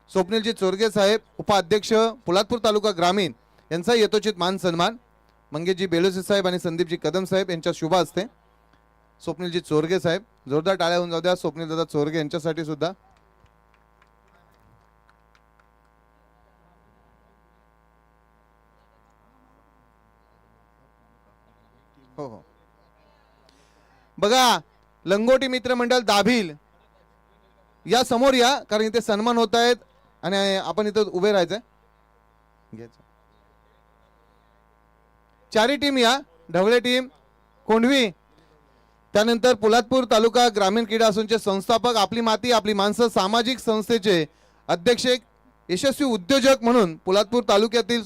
स्वप्नीलजी चोरगे साहेब उपाध्यक्ष पोलादपूर तालुका ग्रामीण यांचा यथोचित मान सन्मान मंगेशजी बेलोसे साहेब आणि संदीपजी कदम साहेब यांच्या शुभ हस्ते स्वप्नीलजी चोरगे साहेब जोरदार टाळ्या होऊन जाऊ द्या स्वप्नील दादा चोरगे यांच्यासाठी सुद्धा हो हो बघा लंगोटी मित्र मंडळ दाभिल या समोर या कारण इथे सन्मान होत आहेत आणि आपण इथं उभे राहायचंय चारी टीम या ढवळे टीम कोंढवी त्यानंतर पोलादपूर तालुका ग्रामीण क्रीडा असोसिएशनचे संस्थापक आपली माती आपली माणसं सामाजिक संस्थेचे अध्यक्ष यशस्वी उद्योजक म्हणून पोलादपूर तालुक्यातील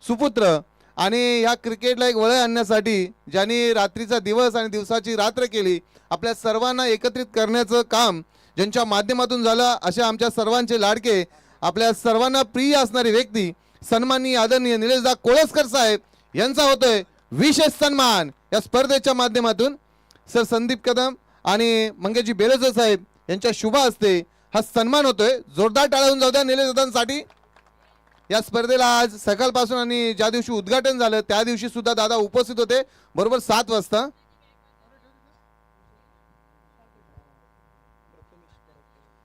सुपुत्र आणि ह्या क्रिकेटला एक वळण आणण्यासाठी ज्यांनी रात्रीचा दिवस आणि दिवसाची रात्र केली आपल्या सर्वांना एकत्रित करण्याचं काम ज्यांच्या माध्यमातून झालं अशा आमच्या सर्वांचे लाडके आपल्या सर्वांना प्रिय असणारी व्यक्ती सन्माननीय आदरणीय निलेशदा कोळसकर साहेब यांचा होतोय विशेष सन्मान या स्पर्धेच्या माध्यमातून सर संदीप कदम आणि मंगेशजी बेलोसे साहेब यांच्या शुभ हस्ते हा सन्मान होतोय जोरदार टाळ्या होऊन जाऊ द्या निलेशदांसाठी या स्पर्धेला आज सकाळपासून आणि ज्या दिवशी उद्घाटन झालं त्या दिवशी सुद्धा दादा उपस्थित होते बरोबर 7 वाजता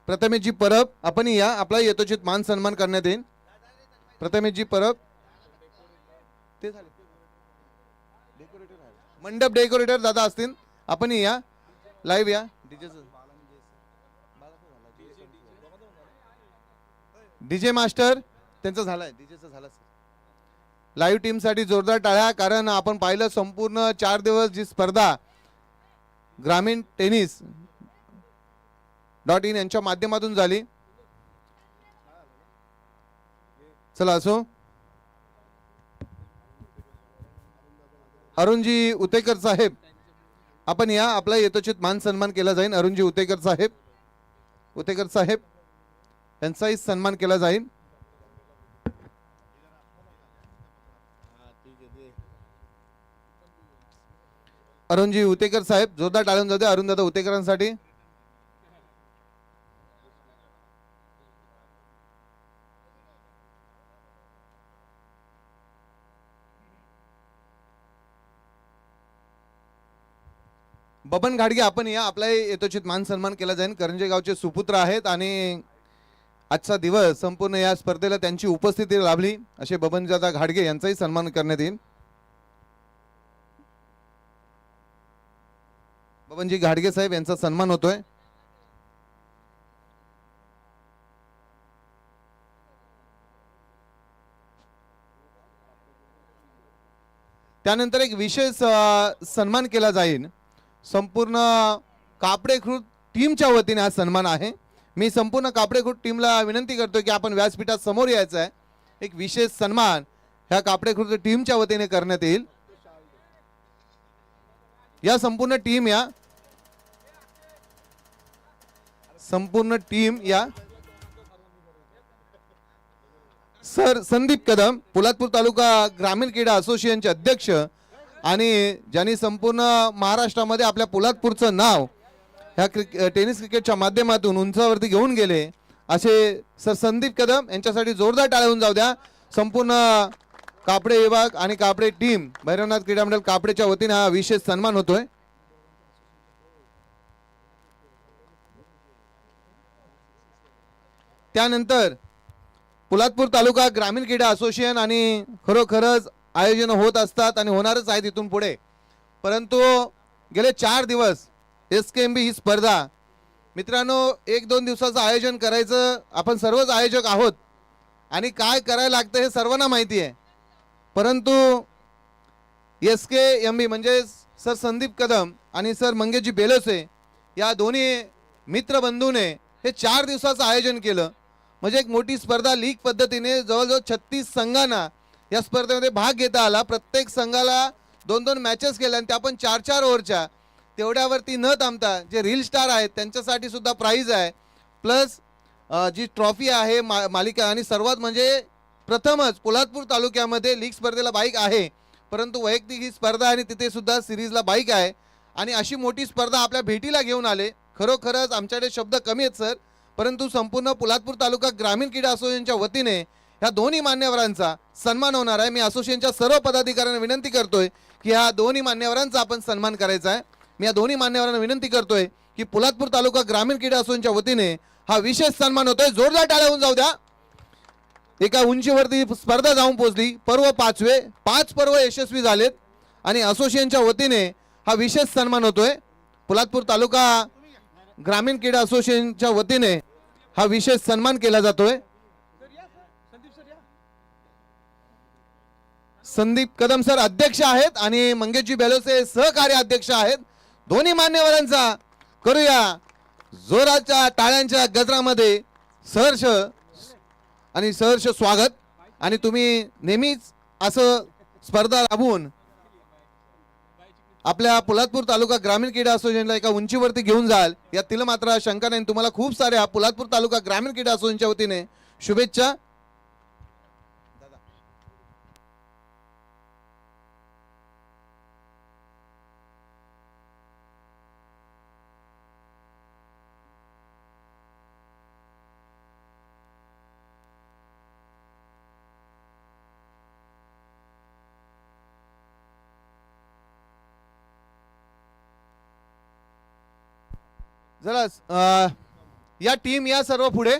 प्रथमेशजी परब आपण या आपला यथोचित मान सन्मान करण्यात येईल प्रथमेशजी परब ते झाले मंडप डेकोरेटर दादा असतील आपण या लाईव्ह या डीजे मास्टर त्यांचं झालंय डीजेचं झालं लाईव्ह टीम साठी जोरदार टाळ्या कारण आपण पाहिलं संपूर्ण 4 दिवस जी स्पर्धा ग्रामीण टेनिस .in यांच्या माध्यमातून झाली चला असो अरुणजी उतेकर साहेब आपण या आपला यथोचित मान सन्मान केला जाईल अरुणजी उतेकर साहेब यांचाही सन्मान केला जाईल अरुणजी उतेकर साहेब जोरदार टाळून जाऊ द्या अरुण दादा उतेकरांसाठी बबन घाडगे आपण या आपला यथोचित मान सन्मान केला जाईल करंजे गावचे सुपुत्र आहेत आणि आजचा दिवस संपूर्ण या स्पर्धेला त्यांची उपस्थिती लाभली असे बबनदादा घाडगे यांचाही सन्मान करण्यात येईल बबनजी घाडगे साहेब यांचा सन्मान होतोय त्यानंतर एक विशेष सन्मान केला जाईल संपूर्ण कापडेखुर्द टीमच्या वतीने हा सन्मान आहे मी संपूर्ण कापडेखुर्द टीमला विनंती करतो की आपण व्यासपीठात समोर यायचं आहे एक विशेष सन्मान ह्या कापडेखुर्द टीमच्या वतीने करण्यात येईल या संपूर्ण टीम या सर संदीप कदम पोलादपूर तालुका ग्रामीण क्रीडा असोसिएशनचे अध्यक्ष आणि ज्यांनी संपूर्ण महाराष्ट्रामध्ये आपल्या पोलादपूरचं नाव ह्या टेनिस क्रिकेटच्या माध्यमातून उंचावरती घेऊन गेले असे सर संदीप कदम यांच्यासाठी जोरदार टाळ्या होऊन जाऊ द्या संपूर्ण कापडे विभाग आणि कापडे टीम भैरवनाथ क्रीडा मंडळ कापडेच्या वतीने हा विशेष सन्मान होतोय त्यानंतर पोलादपूर तालुका ग्रामीण क्रीडा असोसिएशन आणि खरोखरच आयोजन होत असतात आणि होणारच आहेत इथून पुढे परंतु गेले 4 दिवस SKMB ही स्पर्धा मित्रांनो 1-2 दिवसाचं आयोजन करायचं आपण सर्वच आयोजक आहोत आणि काय करायला लागतं हे सर्वांना माहिती आहे परंतु SKMB म्हणजे सर संदीप कदम आणि सर मंगेशजी बेलोसे या दोन्ही मित्रबंधूने हे 4 दिवसाचं आयोजन केलं म्हणजे एक मोठी स्पर्धा लीग पद्धतीने जवळजवळ 36 संघांना या स्पर्धेमध्ये भाग घेता आला प्रत्येक संघाला 2-2 मॅचेस केल्या आणि त्या पण 4-4 ओव्हरच्या तेवढ्यावरती न थांबता जे रील स्टार आहेत त्यांच्यासाठी सुद्धा प्राइज आहे प्लस जी ट्रॉफी आहे मालिका आणि सर्वात म्हणजे प्रथमच पोलादपूर तालुक्यामध्ये लीग स्पर्धेला बाईक आहे परंतु वैयक्तिक ही स्पर्धा आणि तिथे सुद्धा सिरीजला बाईक आहे आणि अशी मोठी स्पर्धा आपल्या भेटीला घेऊन आले खरोखरच आमच्याकडे शब्द कमी आहेत सर, परंतु संपूर्ण पोलादपूर तालुका ग्रामीण क्रीडा असोसिएशनच्या वतीने ह्या दोन्ही मान्यवरांचा सन्मान होणार आहे. मी असोसिएशनच्या सर्व पदाधिकाऱ्यांना विनंती करतोय की ह्या दोन्ही मान्यवरांचा आपण सन्मान करायचा आहे. मी या दोन्ही मान्यवरांना विनंती करतोय की पोलादपूर तालुका ग्रामीण क्रीडा असोसिएशनच्या वतीने हा विशेष सन्मान होतोय. जोरदार टाळ्या होऊन जाऊ द्या. एका उंचीवरती स्पर्धा जाऊन पोहोचली. पर्व 5 पर्व यशस्वी झालेत आणि असोसिएशनच्या वतीने हा विशेष सन्मान होतोय. पोलादपूर तालुका ग्रामीण क्रीडा असोसिएशनच्या वतीने हा विशेष सन्मान केला जातोय. संदीप कदम सर अध्यक्ष आहेत आणि मंगेशजी बेलोसे सहकार्य अध्यक्ष आहेत. दोन्ही मान्यवरांचा करूया जोराच्या टाळ्यांच्या गजरामध्ये सहर्ष आणि सहर्ष स्वागत. आणि तुम्ही नेहमीच असं स्पर्धा राबवून आपल्या पोलादपूर तालुका ग्रामीण क्रीडा असोसिएशनला एका उंचीवरती घेऊन जाल यात मात्र शंका नाही. तुम्हाला खूप साऱ्या पोलादपूर तालुका ग्रामीण क्रीडा असोसिएशनच्या वतीने शुभेच्छा. जरा या टीम या सर्व पुढे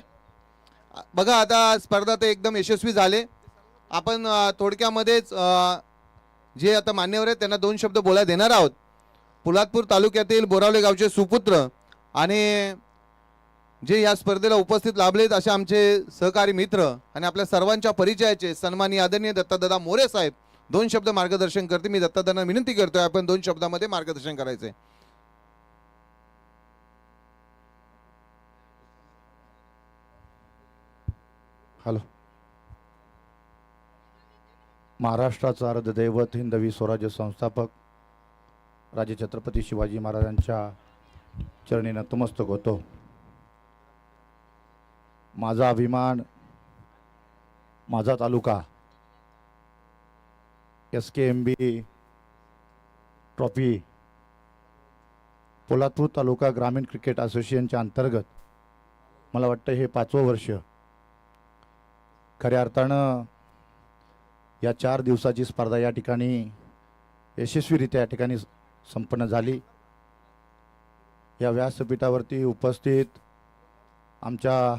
बघा. आता स्पर्धा ते एकदम यशस्वी झाले. आपण थोडक्यामध्येच जे आता मान्यवर आहेत त्यांना 2 शब्द बोलायला देणार आहोत. पोलादपूर तालुक्यातील बोरावले गावचे सुपुत्र आणि जे या स्पर्धेला उपस्थित लाभलेत असे आमचे सहकारी मित्र आणि आपल्या सर्वांच्या परिचयाचे सन्माननीय आदरणीय दत्तादादा मोरे साहेब 2 शब्द मार्गदर्शन करते. मी दत्तादादांना विनंती करतोय आपण 2 शब्दामध्ये मार्गदर्शन करायचे. हॅलो. महाराष्ट्राचा अर्धदैवत हिंदवी स्वराज्य संस्थापक राजे छत्रपती शिवाजी महाराजांच्या चरणी नतमस्तक होतो. माझा अभिमान, माझा तालुका SKMB ट्रॉफी पोलादपूर तालुका ग्रामीण क्रिकेट असोसिएशनच्या अंतर्गत मला वाटतं हे 5वं वर्ष. खऱ्या अर्थानं या 4 दिवसाची स्पर्धा या ठिकाणी यशस्वीरित्या या ठिकाणी संपन्न झाली. या व्यासपीठावरती उपस्थित आमच्या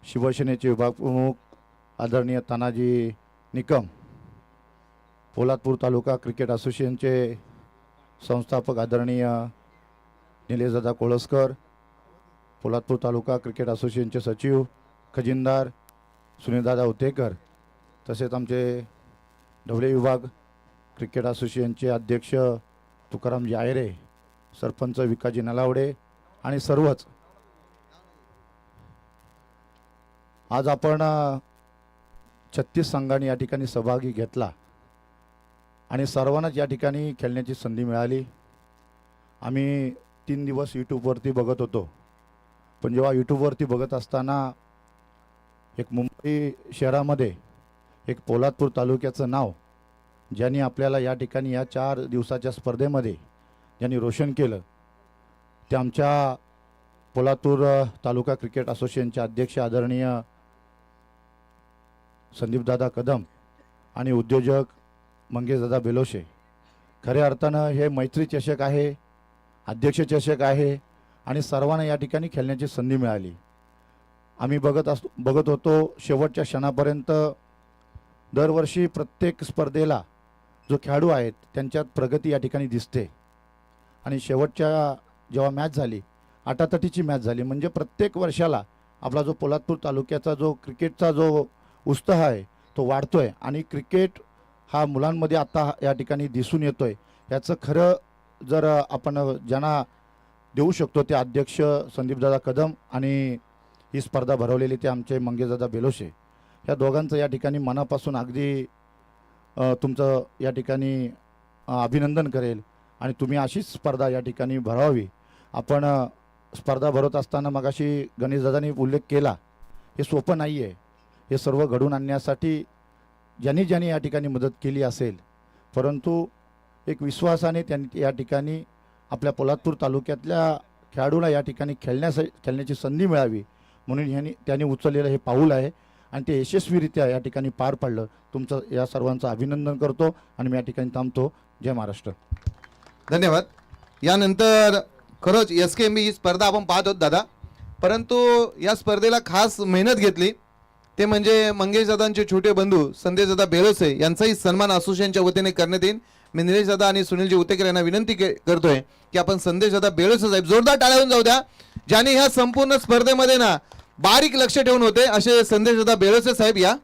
शिवसेनेचे विभाग प्रमुख आदरणीय तानाजी निकम, पोलादपूर तालुका क्रिकेट असोसिएशनचे संस्थापक आदरणीय निलेशदादा कोळसकर, पोलादपूर तालुका क्रिकेट असोसिएशनचे सचिव खजिनदार सुनीलदादा उतेकर, तसेच आमचे ढवळे विभाग क्रिकेट असोसिएशनचे अध्यक्ष तुकारामजी आयरे, सरपंच विकाजी नलावडे आणि सर्वच. आज आपण 36 संघांनी या ठिकाणी सहभागी घेतला आणि सर्वांनाच या ठिकाणी खेळण्याची संधी मिळाली. आम्ही 3 दिवस यूट्यूबवरती बघत होतो, पण जेव्हा यूट्यूबवरती बघत असताना एक मुंबई शहरामध्ये एक पोलादपूर तालुक्याचं नाव ज्यांनी आपल्याला या ठिकाणी या 4 दिवसाच्या स्पर्धेमध्ये ज्यांनी रोशन केलं ते आमच्या पोलादपूर तालुका क्रिकेट असोसिएशनचे अध्यक्ष आदरणीय संदीपदादा कदम आणि उद्योजक मंगेशदादा बेलोसे. खऱ्या अर्थानं हे मैत्री चषक आहे, अध्यक्ष चषक आहे आणि सर्वांना या ठिकाणी खेळण्याची संधी मिळाली. आम्ही बघत होतो शेवटच्या क्षणापर्यंत. दरवर्षी प्रत्येक स्पर्धेला जो खेळाडू आहेत त्यांच्यात प्रगती या ठिकाणी दिसते आणि शेवटच्या जेव्हा मॅच झाली, आटातटीची मॅच झाली, म्हणजे प्रत्येक वर्षाला आपला जो पोलादपूर तालुक्याचा जो क्रिकेटचा जो उत्साह आहे तो वाढतोय आणि क्रिकेट हा मुलांमध्ये आता या ठिकाणी दिसून येतोय. याचं खरं जर आपण ज्यांना देऊ शकतो ते अध्यक्ष संदीपदादा कदम आणि ही स्पर्धा भरवलेली ते आमचे मंगेशदादा बेलोसे. या दोघांचं या ठिकाणी मनापासून अगदी तुमचं या ठिकाणी अभिनंदन करेल आणि तुम्ही अशीच स्पर्धा या ठिकाणी भरवावी. आपण स्पर्धा भरवत असताना मगाशी गणेशदादांनी उल्लेख केला, हे सोपं नाही आहे. हे सर्व घडून आणण्यासाठी ज्यांनी या ठिकाणी मदत केली असेल, परंतु एक विश्वासाने त्यांनी या ठिकाणी आपल्या पोलादपूर तालुक्यातल्या खेळाडूला या ठिकाणी खेळण्याची संधी मिळावी म्हणून त्यांनी उचललेलं हे पाऊल आहे आणि ते यशस्वीरित्या या ठिकाणी पार पाडलं. तुमचं या सर्वांचं अभिनंदन करतो आणि मी या ठिकाणी थांबतो. जय महाराष्ट्र. धन्यवाद. यानंतर खरंच SKMB ही स्पर्धा आपण पाहत होत दादा, परंतु या स्पर्धेला खास मेहनत घेतली ते म्हणजे मंगेश दादांचे छोटे बंधू संदेश दादा बेलोसे यांचाही सन्मान असोसिएशनच्या वतीने करण्यात येईल. मी निलेश दादा आणि सुनीलजी उतेकर यांना विनंती करतोय की आपण संदेश दादा बेलोसे साहेब जोरदार टाळ्या होऊन जाऊ द्या, ज्यांनी ह्या संपूर्ण स्पर्धेमध्ये ना बारीक लक्ष ठेवून होते असे संदेश दादा बेलोसे साहेब या.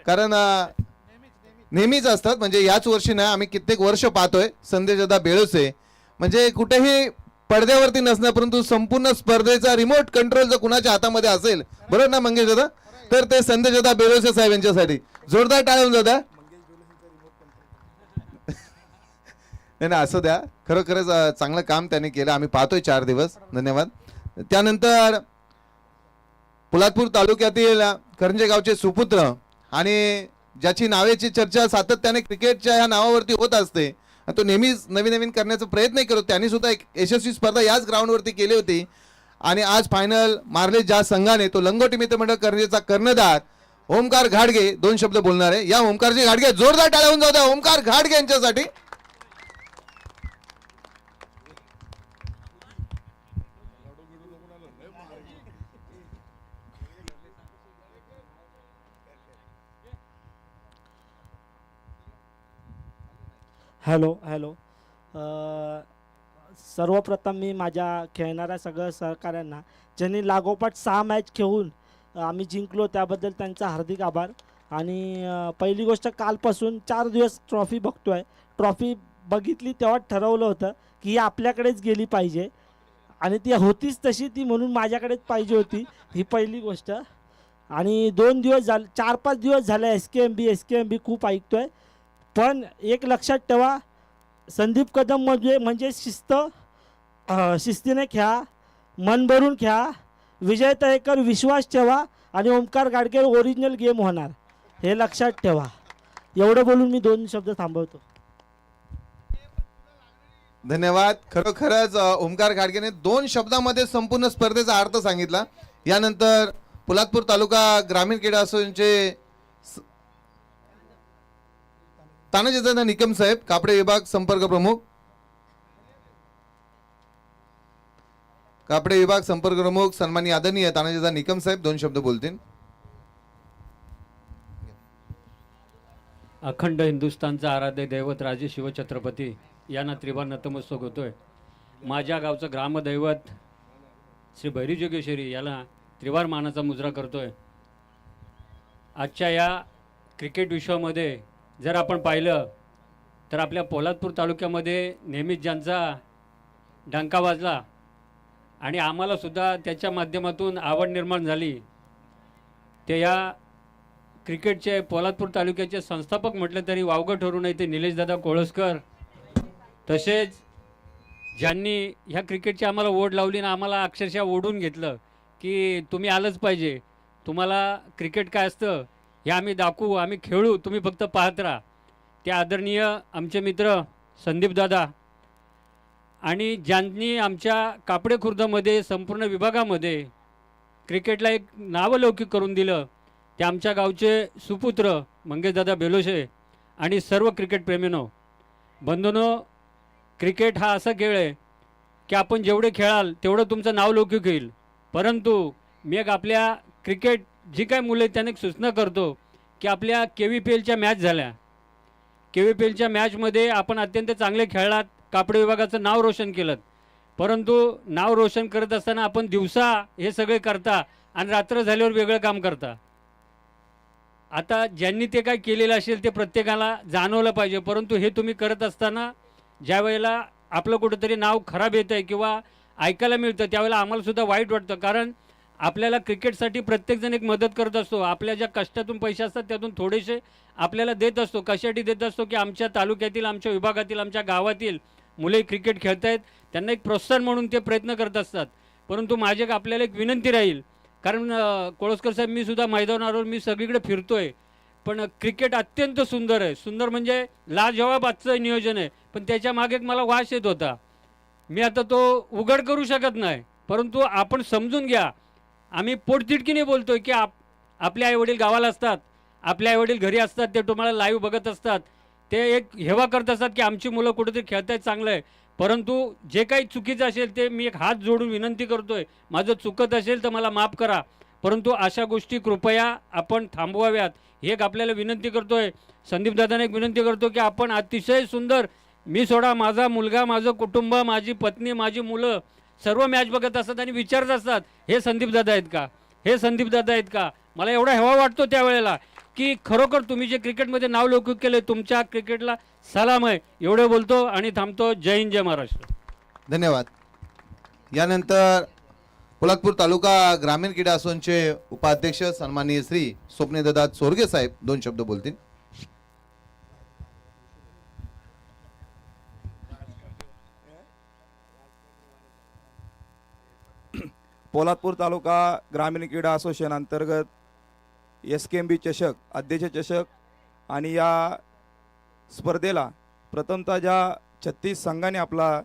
कारण नेहमीच असतात, म्हणजे याच वर्षी ना आम्ही कित्येक वर्ष पाहतोय संदेश दादा बेलोसे म्हणजे कुठेही पडद्यावरती नसणार, परंतु संपूर्ण स्पर्धेचा रिमोट कंट्रोल जर कुणाच्या हातामध्ये असेल, बरोबर ना मंगेश दादा, तर ते संदेश दादा बेलोसे साहेब यांच्यासाठी जोरदार टाळ्या होऊन जाऊ द्या. नाही असं द्या, खरोखरच चांगलं काम त्यांनी केलं, आम्ही पाहतोय 4 दिवस. धन्यवाद. त्यानंतर पोलादपूर तालुक्यातील करंजे गावचे सुपुत्र आणि ज्याची नावाची चर्चा सातत्याने क्रिकेटच्या ह्या नावावरती होत असते, तो नेहमीच नवीन नवीन करण्याचा प्रयत्न करतो. त्यांनी सुद्धा एक यशस्वी स्पर्धा याच ग्राउंडवरती केली होती आणि आज फायनल मारले ज्या संघाने, तो लंगोटी मित्रमंडळ करंजेचा कर्णधार ओमकार घाडगे 2 शब्द बोलणार आहे. या ओमकारजी घाडगे जोरदार टाळ्या होऊन जाऊ द्या ओमकार घाडगे यांच्यासाठी. हॅलो हॅलो सर्वप्रथम मी माझ्या खेळणाऱ्या सगळ्या सहकाऱ्यांना ज्यांनी लागोपाठ 6 मॅच खेळून आम्ही जिंकलो त्याबद्दल त्यांचा हार्दिक आभार. आणि पहिली गोष्ट, कालपासून 4 दिवस ट्रॉफी बघतोय. ट्रॉफी बघितली तेव्हा ठरवलं होतं की ही आपल्याकडेच गेली पाहिजे आणि ती होतीच तशी, ती म्हणून माझ्याकडेच पाहिजे होती, ही पहिली गोष्ट. आणि 2 दिवस झाले, 4-5 दिवस झाले SKMB खूप ऐकतोय, पण एक लक्षात ठेवा, संदीप कदम म्हणजे शिस्तीने खेळा, मन भरून खेळा, विजय तळेकर विश्वास ठेवा आणि ओमकार गाडगे ओरिजिनल गेम होणार, हे लक्षात ठेवा. एवढं बोलून मी 2 शब्द थांबवतो. धन्यवाद. खरोखरच ओमकार घाडगेने 2 शब्दामध्ये संपूर्ण स्पर्धेचा अर्थ सांगितला. यानंतर पोलादपूर तालुका ग्रामीण क्रीडा असोसिएशनचे तानाजी दादा निकम साहेब, कापडे विभाग संपर्क प्रमुख, सन्माननीय आदरणीय तानाजी दादा निकम साहेब 2 शब्द बोलतील. अखंड हिंदुस्थानचा आराध्य दैवत राजे शिवछत्रपती यांना त्रिवार नतमस्तक होतोय. माझ्या गावचं ग्रामदैवत श्री भैरी जोगेश्वरी याला त्रिवार मानाचा मुजरा करतोय. आजच्या या क्रिकेट विश्वामध्ये जर आपण पाहिलं तर आपल्या पोलादपूर तालुक्यामध्ये नेहमीच ज्यांचा डंका वाजला आणि आम्हालासुद्धा त्याच्या माध्यमातून आवड निर्माण झाली, ते या क्रिकेटचे पोलादपूर तालुक्याचे संस्थापक म्हटलं तरी वावगं ठरू नये ते निलेशदादा कोळसकर. तसेच ज्यांनी ह्या क्रिकेटची आम्हाला ओढ लावली ना, आम्हाला अक्षरशः ओढून घेतलं की तुम्ही आलंच पाहिजे, तुम्हाला क्रिकेट काय असतं हे आम्ही दाखवू, आम्ही खेळू, तुम्ही फक्त पाहत राहा. ते आदरणीय आमचे मित्र संदीप दादा आणि ज्यांनी आमच्या कापडे खुर्दमध्ये संपूर्ण विभागामध्ये क्रिकेटला एक नावलौकिक करून दिलं, ते आमच्या गावचे सुपुत्र मंगेश दादा बेलोसे आणि सर्व क्रिकेट प्रेमींनो. बंधूंनो, क्रिकेट हा असा खेळ आहे की आपण जेवढे खेळाल तेवढं तुमचं नाव लौकिक होईल. परंतु मी एक आपल्या क्रिकेट जी काय मुलं आहेत त्यांना एक सूचना करतो की आपल्या KVPLच्या मॅच झाल्या, KVPLच्या मॅचमध्ये आपण अत्यंत चांगले खेळलात, कापडे विभागाचं नाव रोशन केलं, परंतु नाव रोशन करत असताना आपण दिवसा हे सगळे करता आणि रात्र झाल्यावर वेगळं काम करता. आता ज्यांनी ते काय केलेलं असेल ते प्रत्येकाला जाणवलं पाहिजे, परंतु हे तुम्ही करत असताना ज्या वेळेला आपलं कुठंतरी नाव खराब येतं आहे किंवा ऐकायला मिळतं त्यावेळेला आम्हालासुद्धा वाईट वाटतं. कारण आपल्याला क्रिकेटसाठी प्रत्येकजण एक मदत करत असतो, आपल्या ज्या कष्टातून पैसे असतात त्यातून थोडेसे आपल्याला देत असतो. कशासाठी देत असतो की आमच्या तालुक्यातील, आमच्या विभागातील, आमच्या गावातील मुले क्रिकेट खेळत आहेत, त्यांना एक प्रोत्साहन म्हणून ते प्रयत्न करत असतात. परंतु माझी आपल्याला एक विनंती राहील, कारण कोळसकर साहेब मी सुद्धा मैदानावर मी सगळीकडे फिरतोय, पण क्रिकेट अत्यंत सुंदर आहे. सुंदर म्हणजे लाजवाब आजचं नियोजन आहे, पण त्याच्या मागे एक मला वास येत होता. मी आता तो उघड करू शकत नाही, परंतु आपण समजून घ्या, आम्ही पोटतिडकीने बोलतोय की आपले आईवडील गावाला असतात, आपले आईवडील घरी असतात, ते तुम्हाला लाईव्ह बघत असतात, ते एक हेवा करत असतात की आमची मुलं कुठेतरी खेळत आहेत, चांगलं आहे. परंतु जे काही चुकीचं असेल ते मी एक हात जोडून विनंती करतोय, माझं चुकत असेल तर मला माफ करा, परंतु अशा गोष्टी कृपया आपण थांबवाव्यात ही एक आपल्याला विनंती करतोय. संदीप दादाने एक विनंती करतो की आपण अतिशय सुंदर, मी सोडा, माझा मुलगा, माझं कुटुंब, माझी पत्नी, माझी मुलं सर्व मॅच बघत असतात आणि विचारत असतात, हे संदीप दादा आहेत का, हे संदीप दादा आहेत का. मला एवढा हेवा वाटतो त्यावेळेला की खरोखर तुम्ही जे क्रिकेटमध्ये नाव लौकिक केले, तुमच्या क्रिकेटला सलाम आहे. एवढे बोलतो आणि थांबतो. जय हिंद, जय महाराष्ट्र. धन्यवाद. यानंतर पोलादपूर तालुका ग्रामीण क्रीडा असोसिएशनचे उपाध्यक्ष सन्माननीय श्री स्वप्नीलदादा चोरगे साहेब 2 शब्द बोलतील. पोलादपूर तालुका ग्रामीण क्रीडा असोसिएशन अंतर्गत SKMB चषक, अध्यक्ष चषक आणि या स्पर्धेला प्रथमतः ज्या 36 संघाने आपला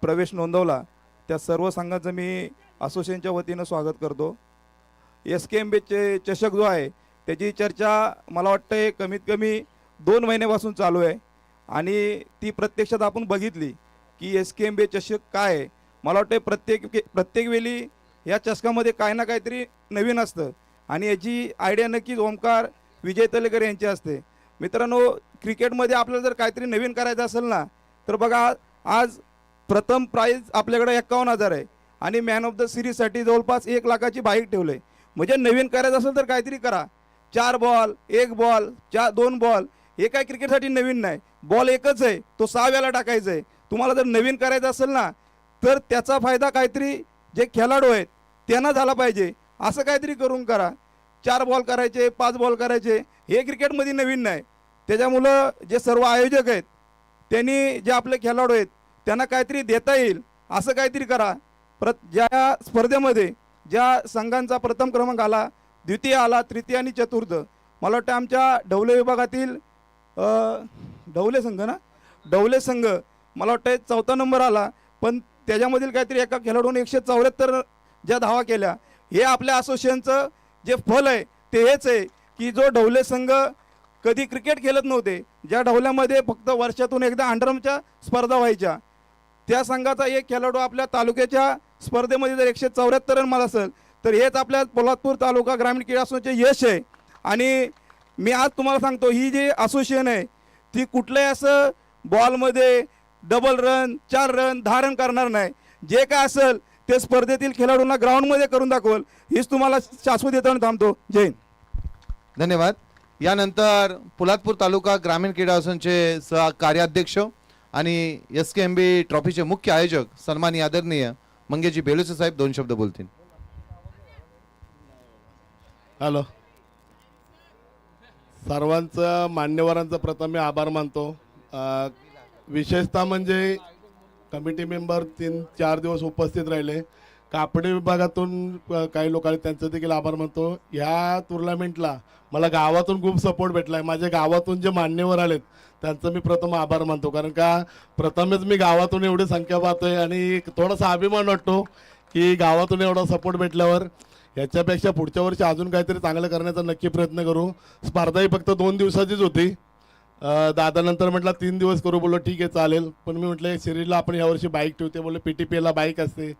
प्रवेश नोंदवला त्या सर्व संघांचं मी असोसिएशनच्या वतीनं स्वागत करतो. SKMB चषक जो आहे त्याची चर्चा मला वाटतं कमीत कमी 2 महिन्यापासून चालू आहे आणि ती प्रत्यक्षात आपण बघितली की SKMB चषक काय आहे. मला वाटतं प्रत्येक वेळी या चषकामध्ये काही ना काहीतरी नवीन असतं आणि याची आयडिया नक्कीच ओमकार विजय तलेकर यांची असते. मित्रांनो, क्रिकेटमध्ये आपल्याला जर काहीतरी नवीन करायचं असेल ना तर बघा, आज प्रथम प्राईज आपल्याकडे 51,000 आहे आणि मॅन ऑफ द सिरीजसाठी जवळपास 1 लाखाची बाईक ठेवले. म्हणजे नवीन करायचं असेल तर काहीतरी करा. 4 बॉल, 1 बॉल, 2 बॉल, हे काय क्रिकेटसाठी नवीन नाही. बॉल एकच आहे, तो 6 वेळा टाकायचा आहे. तुम्हाला जर नवीन करायचं असेल ना तर त्याचा फायदा काहीतरी जे खेळाडू आहेत त्यांना झाला पाहिजे. असं काहीतरी करून करा. 4 बॉल करायचे, 5 बॉल करायचे, हे क्रिकेटमध्ये नवीन नाही. त्याच्यामुळं जे सर्व आयोजक आहेत त्यांनी जे आपले खेळाडू आहेत त्यांना काहीतरी देता येईल असं काहीतरी करा. ज्या स्पर्धेमध्ये ज्या संघांचा प्रथम क्रमांक आला, द्वितीय आला, तृतीय आणि चतुर्थ, मला वाटतं आमच्या ढवले विभागातील ढवले संघ मला वाटतं 4था नंबर आला. पण त्याच्यामधील काहीतरी एका खेळाडूने 174 ज्या धावा केल्या. हे आपल्या असोसिएशनचं जे फल आहे ते हेच आहे की जो ढवले संघ कधी क्रिकेट खेळत नव्हते, ज्या ढवल्यामध्ये फक्त वर्षातून एकदा अंडरमच्या स्पर्धा व्हायच्या, त्या संघाचा एक खेळाडू आपल्या तालुक्याच्या स्पर्धेमध्ये जर 174 रन मारत असेल तर हेच आपल्या पोलादपूर तालुका ग्रामीण क्रीडा असोसिएशनचे यश आहे. आणि मी आज तुम्हाला सांगतो, ही जी असोसिएशन आहे ती कुठलंही असं बॉलमध्ये डबल रन, 4 रन, 10 रन करणार नाही. जे काय असेल ते स्पर्धेतील खेळाडूंना ग्राउंडमध्ये करून दाखवल, हीच तुम्हाला शाश्वत देताना थांबतो. जय हिंद. धन्यवाद. यानंतर पोलादपूर तालुका ग्रामीण क्रीडा असोसिएशनचे कार्याध्यक्ष आणि SKMB ट्रॉफीचे मुख्य आयोजक सन्माननीय आदरणीय मंगेशजी बेलोसे साहेब 2 शब्द बोलतील. हॅलो, सर्वांचं मान्यवरांचा प्रथम मी आभार मानतो. विशेषतः म्हणजे कमिटी मेंबर 3-4 दिवस उपस्थित राहिले. कापडी विभागातून काही लोक आले, त्यांचं देखील आभार मानतो. ह्या टुर्नामेंटला मला गावातून खूप सपोर्ट भेटला आहे. माझ्या गावातून जे मान्यवर आलेत त्यांचं मी प्रथम आभार मानतो, कारण का प्रथमच मी गावातून एवढी संख्या पाहतोय आणि थोडासा अभिमान वाटतो की गावातून एवढा सपोर्ट भेटल्यावर. याच्यापेक्षा पुढच्या वर्षी अजून काहीतरी चांगलं करण्याचा नक्की प्रयत्न करू. स्पर्धा ही फक्त 2 दिवसाचीच होती. दादा नंतर म्हटलं 3 दिवस करू, बोललो ठीक आहे चालेल. पण मी म्हटलं सिरीजला आपण यावर्षी बाईक ठेवते, बोलले PTPला बाईक असते,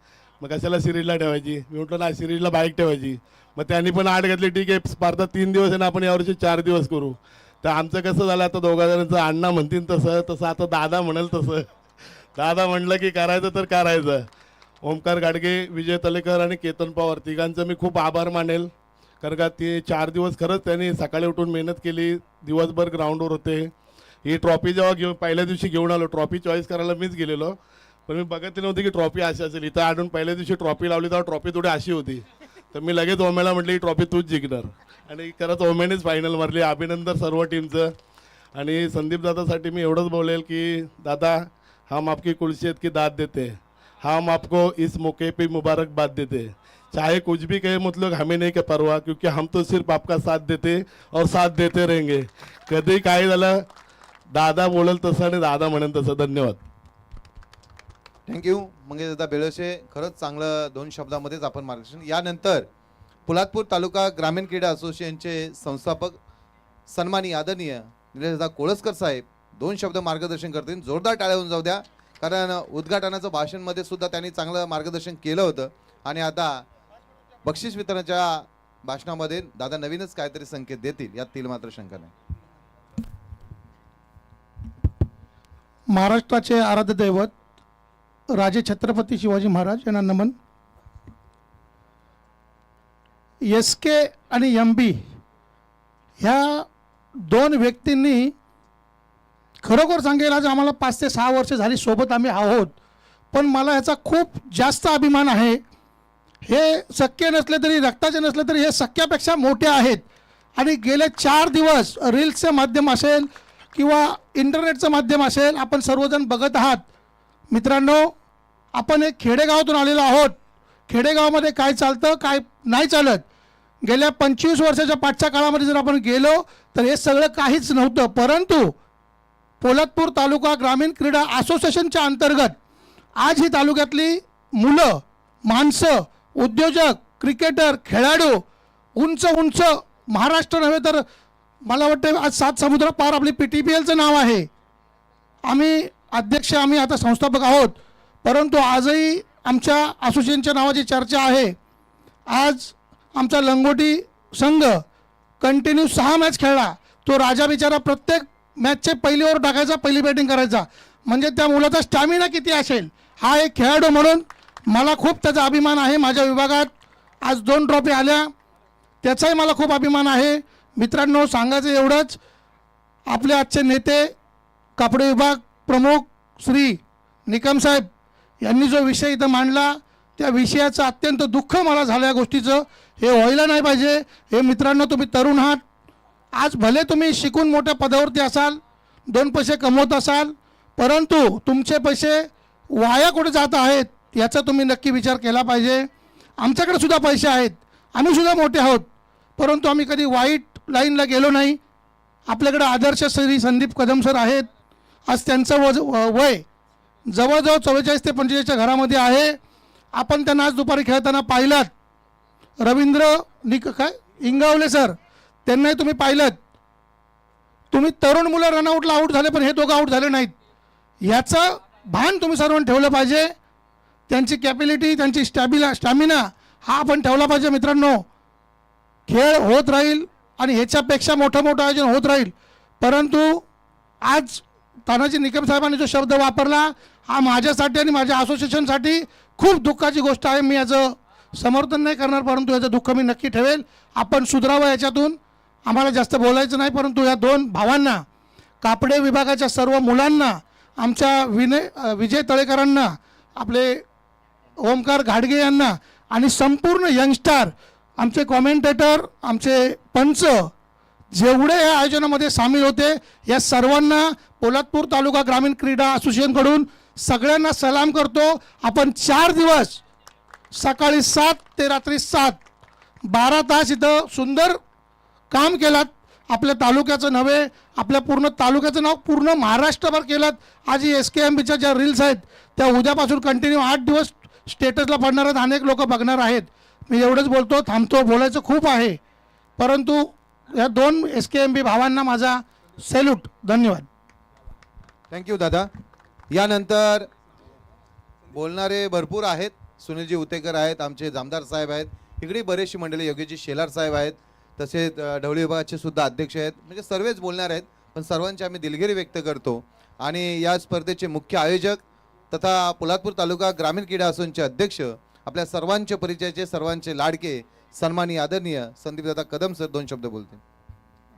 मग कशाला सिरीजला ठेवायची. मी म्हटलं नाही, सिरीजला बाईक ठेवायची. मग त्यांनी पण आठ घातली, ठीक आहे स्पर्धा 3 दिवस आहे ना, आपण यावर्षी 4 दिवस करू. तर आमचं कसं झालं, आता 2 जणांचं अण्णा म्हणतील तसं आता दादा म्हणाल तसं. दादा म्हणलं की करायचं तर करायचं. ओमकार गाडगे, विजय तलेकर आणि केतन पवार तिघांचं मी खूप आभार मानेल, कारण का ते 4 दिवस खरंच त्यांनी सकाळी उठून मेहनत केली, दिवसभर ग्राउंडवर होते. ही ट्रॉफी जेव्हा पहिल्या दिवशी घेऊन आलो, ट्रॉफी चॉईस करायला मीच गेलेलो, पण मी बघत नव्हती की ट्रॉफी अशी असेल. इथं आढळून पहिल्या दिवशी ट्रॉफी लावली तेव्हा ट्रॉफी थोडी अशी होती. तर मी लगेच ओम्याला म्हटलं ही ट्रॉफी तूच जिंकणार, आणि खरंच ओम्यानेच फायनल मारली. अभिनंदन सर्व टीमचं. आणि संदीप दादासाठी मी एवढंच बोलेल की दादा, हम आपकी कुलसियत की दाद देते, हम आपको इस मौके पे मुबारकबाद देते. चाहे कुछ भी कहे मतलब हमें नहीं क्या परवाह, क्योंकि हम तो सिर्फ आपका साथ देते और साथ देते रहेंगे. कधी काय झालं दादा बोलेल तसं आणि दादा म्हणेल तसं. धन्यवाद. थँक्यू मंगेशदादा बेळसे. खरंच चांगलं 2 शब्दामध्येच आपण मार्गदर्शन. यानंतर पोलादपूर तालुका ग्रामीण क्रीडा असोसिएशनचे संस्थापक सन्मानी आदरणीय निलेशदादा कोळसकर साहेब 2 शब्द मार्गदर्शन करतील. जोरदार टाळ्या होऊन जाऊ द्या, कारण उद्घाटनाचं भाषणमध्ये सुद्धा त्यांनी चांगलं मार्गदर्शन केलं होतं आणि आता बक्षीस वितरणाच्या भाषणामध्ये दादा नवीनच काहीतरी संकेत देतील यातील मात्र शंका नाही. महाराष्ट्राचे आराध्य दैवत राजे छत्रपती शिवाजी महाराज यांना नमन. SK आणि MB ह्या 2 व्यक्तींनी खरोखर सांगेल आज आम्हाला 5 ते 6 वर्ष झाली सोबत आम्ही आहोत, पण मला ह्याचा खूप जास्त अभिमान आहे. हे सख्य नसले तरी रक्ताचे नसले तरी हे सख्यापेक्षा मोठे आहेत आणि गेले 4 दिवस रील्सचं माध्यम असेल किंवा इंटरनेटचं माध्यम असेल आपण सर्वजण बघत आहात. मित्रांनो, आपण एक खेडेगावातून आलेलो आहोत. खेडेगावामध्ये काय चालतं काय नाही चालत, गेल्या 25 वर्षाच्या पाठच्या काळामध्ये जर आपण गेलो तर हे सगळं काहीच नव्हतं. परंतु पोलादपूर तालुका ग्रामीण क्रीडा असोसिएशनच्या अंतर्गत आज ही तालुक्यातली मुलं, माणसं, उद्योजक, क्रिकेटर, खेळाडू उंच उंच महाराष्ट्र नव्हे तर मला वाटतं आज 7 समुद्र पार आपली PTPLचं नाव आहे. आम्ही अध्यक्ष, आम्ही आता संस्थापक आहोत, परंतु आजही आमच्या असोसिएशनच्या नावाची चर्चा आहे. आज आमचा लंगोटी संघ कंटिन्यू 6 मॅच खेळला. तो राजा बिचारा प्रत्येक मॅचचे पहिली ओव्हर टाकायचा, पहिली बॅटिंग करायचा. म्हणजे त्या मुलाचा स्टॅमिना किती असेल. हा एक खेळाडू म्हणून मला खूप त्याचा अभिमान आहे. माझ्या विभागात आज 2 ट्रॉफी आल्या, त्याचाही मला खूप अभिमान आहे. मित्रांनो, सांगायचं एवढंच, आपले आजचे नेते कापडे विभाग प्रमुख श्री निकम साहेब यांनी जो विषय इथं मांडला त्या विषयाचं अत्यंत दुःख मला झालं. या गोष्टीचं हे व्हायला नाही पाहिजे. हे मित्रांनो, तुम्ही तरुण आहात, आज भले तुम्ही शिकून मोठ्या पदावरती असाल, 2 पैसे कमवत असाल, परंतु तुमचे पैसे वाया कुठे जात आहेत याचा तुम्ही नक्की विचार केला पाहिजे. आमच्याकडे सुद्धा पैसे आहेत, आम्ही सुद्धा मोठे आहोत, परंतु आम्ही कधी वाईट लाईनला गेलो नाही. आपल्याकडे आदर्श श्री संदीप कदम सर आहेत. आज त्यांचं वय जवळजवळ 44 ते 45च्या घरामध्ये आहे. आपण त्यांना आज दुपारी खेळताना पाहिलात. रवींद्र इंगावले सर, त्यांनाही तुम्ही पाहिलं. तुम्ही तरुण मुलं रनआउटला आऊट झाले, पण हे दोघं आऊट झाले नाहीत. ह्याचं भान तुम्ही सर्वांनी ठेवलं पाहिजे. त्यांची कॅपॅबिलिटी, त्यांची स्टॅमिना हा आपण ठेवला पाहिजे. मित्रांनो, खेळ होत राहील आणि ह्याच्यापेक्षा मोठं मोठं आयोजन होत राहील. परंतु आज तानाजी निकम साहेबांनी जो शब्द वापरला हा माझ्यासाठी आणि माझ्या असोसिएशनसाठी खूप दुःखाची गोष्ट आहे. मी याचं समर्थन नाही करणार, परंतु याचं दुःख मी नक्की ठेवेल. आपण सुधारावं याच्यातून. आम्हाला जास्त बोलायचं नाही, परंतु या 2 भावांना, कापडे विभागाच्या सर्व मुलांना, आमच्या विजय तळेकरांना, आपले ओमकार घाडगे यांना आणि संपूर्ण यंगस्टार, आमचे कॉमेंटेटर, आमचे पंच जेवढे या आयोजनामध्ये सामील होते या सर्वांना पोलादपूर तालुका ग्रामीण क्रीडा असोसिएशनकडून सगळ्यांना सलाम करतो. आपण 4 दिवस सकाळी 7 ते रात्री 7 12 तास इथं सुंदर काम केलात. आपल्या तालुक्याचं नव्हे, आपल्या पूर्ण तालुक्याचं नाव पूर्ण महाराष्ट्रभर केलात. आज ही SKMBच्या ज्या रील्स आहेत त्या उद्यापासून कंटिन्यू 8 दिवस स्टेटसला पडणार आहेत. अनेक लोक बघणार आहेत. मी एवढंच बोलतो, थांबतो. बोलायचं खूप आहे, परंतु या 2 SKMB भावांना माझा सॅल्यूट. धन्यवाद. थँक्यू दादा. यानंतर बोलणारे भरपूर आहेत. सुनीलजी उतेकर आहेत, आमचे जामदार साहेब आहेत, इकडे बरेचशी मंडळी, योगेशजी शेलार साहेब आहेत, तसेच ढवळी विभागाचे सुद्धा अध्यक्ष आहेत. म्हणजे सर्वच बोलणार आहेत, पण सर्वांची आम्ही दिलगिरी व्यक्त करतो. आणि या स्पर्धेचे मुख्य आयोजक तथा पोलादपूर तालुका ग्रामीण क्रीडा असोसिएशनचे अध्यक्ष, आपल्या सर्वांचे परिचयाचे, सर्वांचे लाडके, सन्मानी आदरणीय संदीपदादा कदम सर 2 शब्द बोलतील.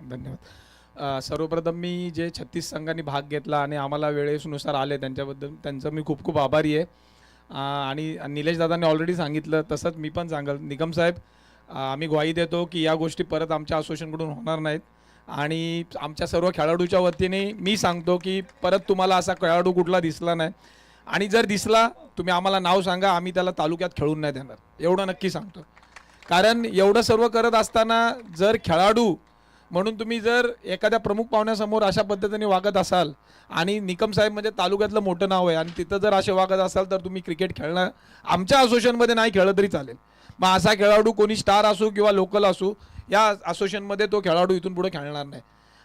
धन्यवाद. सर्वप्रथम मी जे 36 संघांनी भाग घेतला आणि आम्हाला वेळेनुसार आले त्यांच्याबद्दल त्यांचं मी खूप खूप आभारी आहे. आणि निलेश दादांनी ऑलरेडी सांगितलं तसंच मी पण सांगेल. निकम साहेब, आम्ही ग्वाही देतो की या गोष्टी परत आमच्या असोसिएशनकडून होणार नाहीत. आणि आमच्या सर्व खेळाडूच्या वतीने मी सांगतो की परत तुम्हाला असा खेळाडू कुठला दिसला नाही, आणि जर दिसला तुम्ही आम्हाला नाव सांगा, आम्ही त्याला तालुक्यात खेळून नाही देणार, एवढं नक्की सांगतो. कारण एवढं सर्व करत असताना जर खेळाडू म्हणून तुम्ही जर एखाद्या प्रमुख पाहुण्यासमोर अशा पद्धतीने वागत असाल आणि निकम साहेब म्हणजे तालुक्यातलं मोठं नाव आहे आणि तिथं जर असे वागत असाल तर तुम्ही क्रिकेट खेळणं आमच्या असोसिएशनमध्ये नाही खेळलं तरी चालेल. मग असा खेळाडू कोणी स्टार असू किंवा लोकल असू या असोसिएशनमध्ये तो खेळाडू इथून पुढे खेळणार नाही.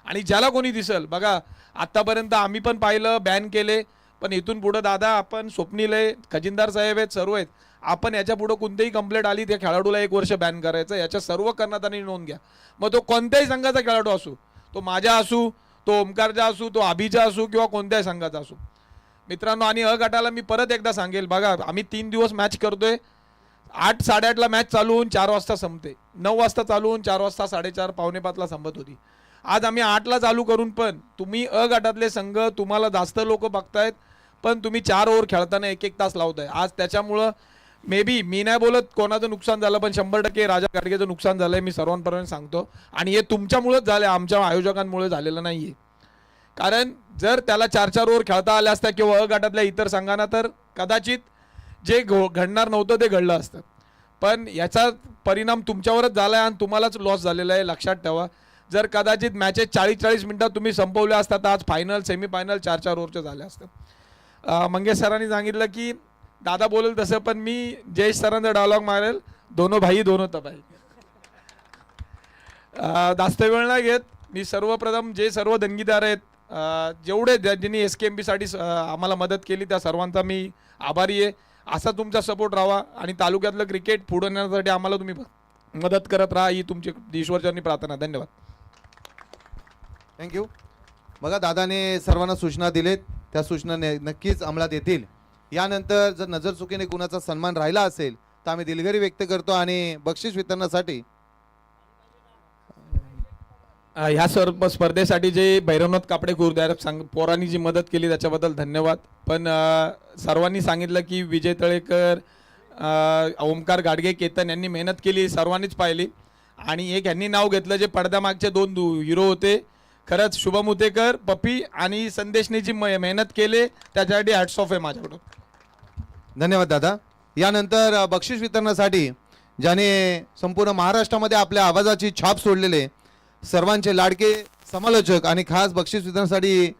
आणि ज्याला कोणी दिसल बघा आत्तापर्यंत आम्ही पण पाहिलं बॅन केले, पण इथून पुढं दादा आपण स्वप्नील आहे, खजिनदार साहेब आहेत, सर्व आहेत, आपण याच्या पुढं कोणतीही कंप्लेंट आली त्या खेळाडूला 1 वर्ष बॅन करायचं याच्या सर्व कर्णधारांनी नोंद घ्या. मग तो कोणत्याही संघाचा खेळाडू असू, तो माझा असू, तो ओमकारचा असू, तो अभिचा असू किंवा कोणत्याही संघाचा असू. मित्रांनो आणि अ गटाला मी परत एकदा सांगेल बघा आम्ही 3 दिवस मॅच करतोय. 8 साडेआठला मॅच चालू होऊन 4 वाजता संपते, 9 वाजता चालू होऊन 4 वाजता 4:30 पावणे 5ला संपत होती. आज आम्ही 8ला चालू करून पण तुम्ही अ गटातले संघ तुम्हाला जास्त लोक बघतायत पण तुम्ही 4 ओव्हर खेळताना 1-1 तास लावताय. आज त्याच्यामुळं मे बी मी नाही बोलत कोणाचं नुकसान झालं पण 100% राजा गाडगेचं नुकसान झालंय मी सर्वांपर्यंत सांगतो. आणि हे तुमच्यामुळेच झालं, आमच्या आयोजकांमुळे झालेलं नाही आहे. कारण जर त्याला 4-4 ओव्हर खेळता आल्या असत्या किंवा अ गटातल्या इतर संघांना तर कदाचित जे घडणार नव्हतं ते घडलं असतं. पण याचा परिणाम तुमच्यावरच झाला आहे आणि तुम्हालाच लॉस झालेला आहे. लक्षात ठेवा जर कदाचित मॅचेस 40-40 मिनिटात तुम्ही संपवल्या असतात तर आज फायनल सेमीफायनल 4-4 ओव्हरचे झाले असतं. मंगेश सरांनी सांगितलं की दादा बोलेल तसं पण मी जयेश सरांचा डायलॉग मारेल, दोनो भाई दोनो तबाही. जास्त वेळ नाही घेत मी सर्वप्रथम जे सर्व दंगीदार आहेत जेवढे ज्यांनी SKMB साठी आम्हाला मदत केली त्या सर्वांचा मी आभारी आहे. असा तुमचा सपोर्ट राहावा आणि तालुक्यातलं क्रिकेट पुढे नेण्यासाठी आम्हाला तुम्ही मदत करत राहा ही तुमची ईश्वरचरणी प्रार्थना. धन्यवाद. थँक्यू. बघा दादाने सर्वांना सूचना दिलेत, त्या सूचना नक्कीच अंमलात येतील. यानंतर जर नजरचुकीने कुणाचा सन्मान राहिला असेल तर आम्ही दिलगिरी व्यक्त करतो आणि बक्षीस वितरणासाठी ह्या स्पर्धेसाठी जे भैरवनाथ कापडे गुरुद्वार पोरांनी जी मदत केली त्याच्याबद्दल धन्यवाद. पण सर्वांनी सांगितलं की विजय तळेकर, ओमकार गाडगे, केतन यांनी मेहनत केली, सर्वांनीच पाहिली. आणि एक यांनी नाव घेतलं जे पडद्यामागचे 2 हिरो होते. खरंच शुभम उतेकर, पप्पी आणि संदेशने जी मेहनत केली त्याच्यासाठी हॅट्स ऑफ आहे माझ्याकडून. धन्यवाद दादा. यानंतर बक्षीस वितरणासाठी ज्याने संपूर्ण महाराष्ट्रामध्ये आपल्या आवाजाची छाप सोडलेले सर्वांचे लाडके समालोचक आणि खास बक्षीस वितरणासाठी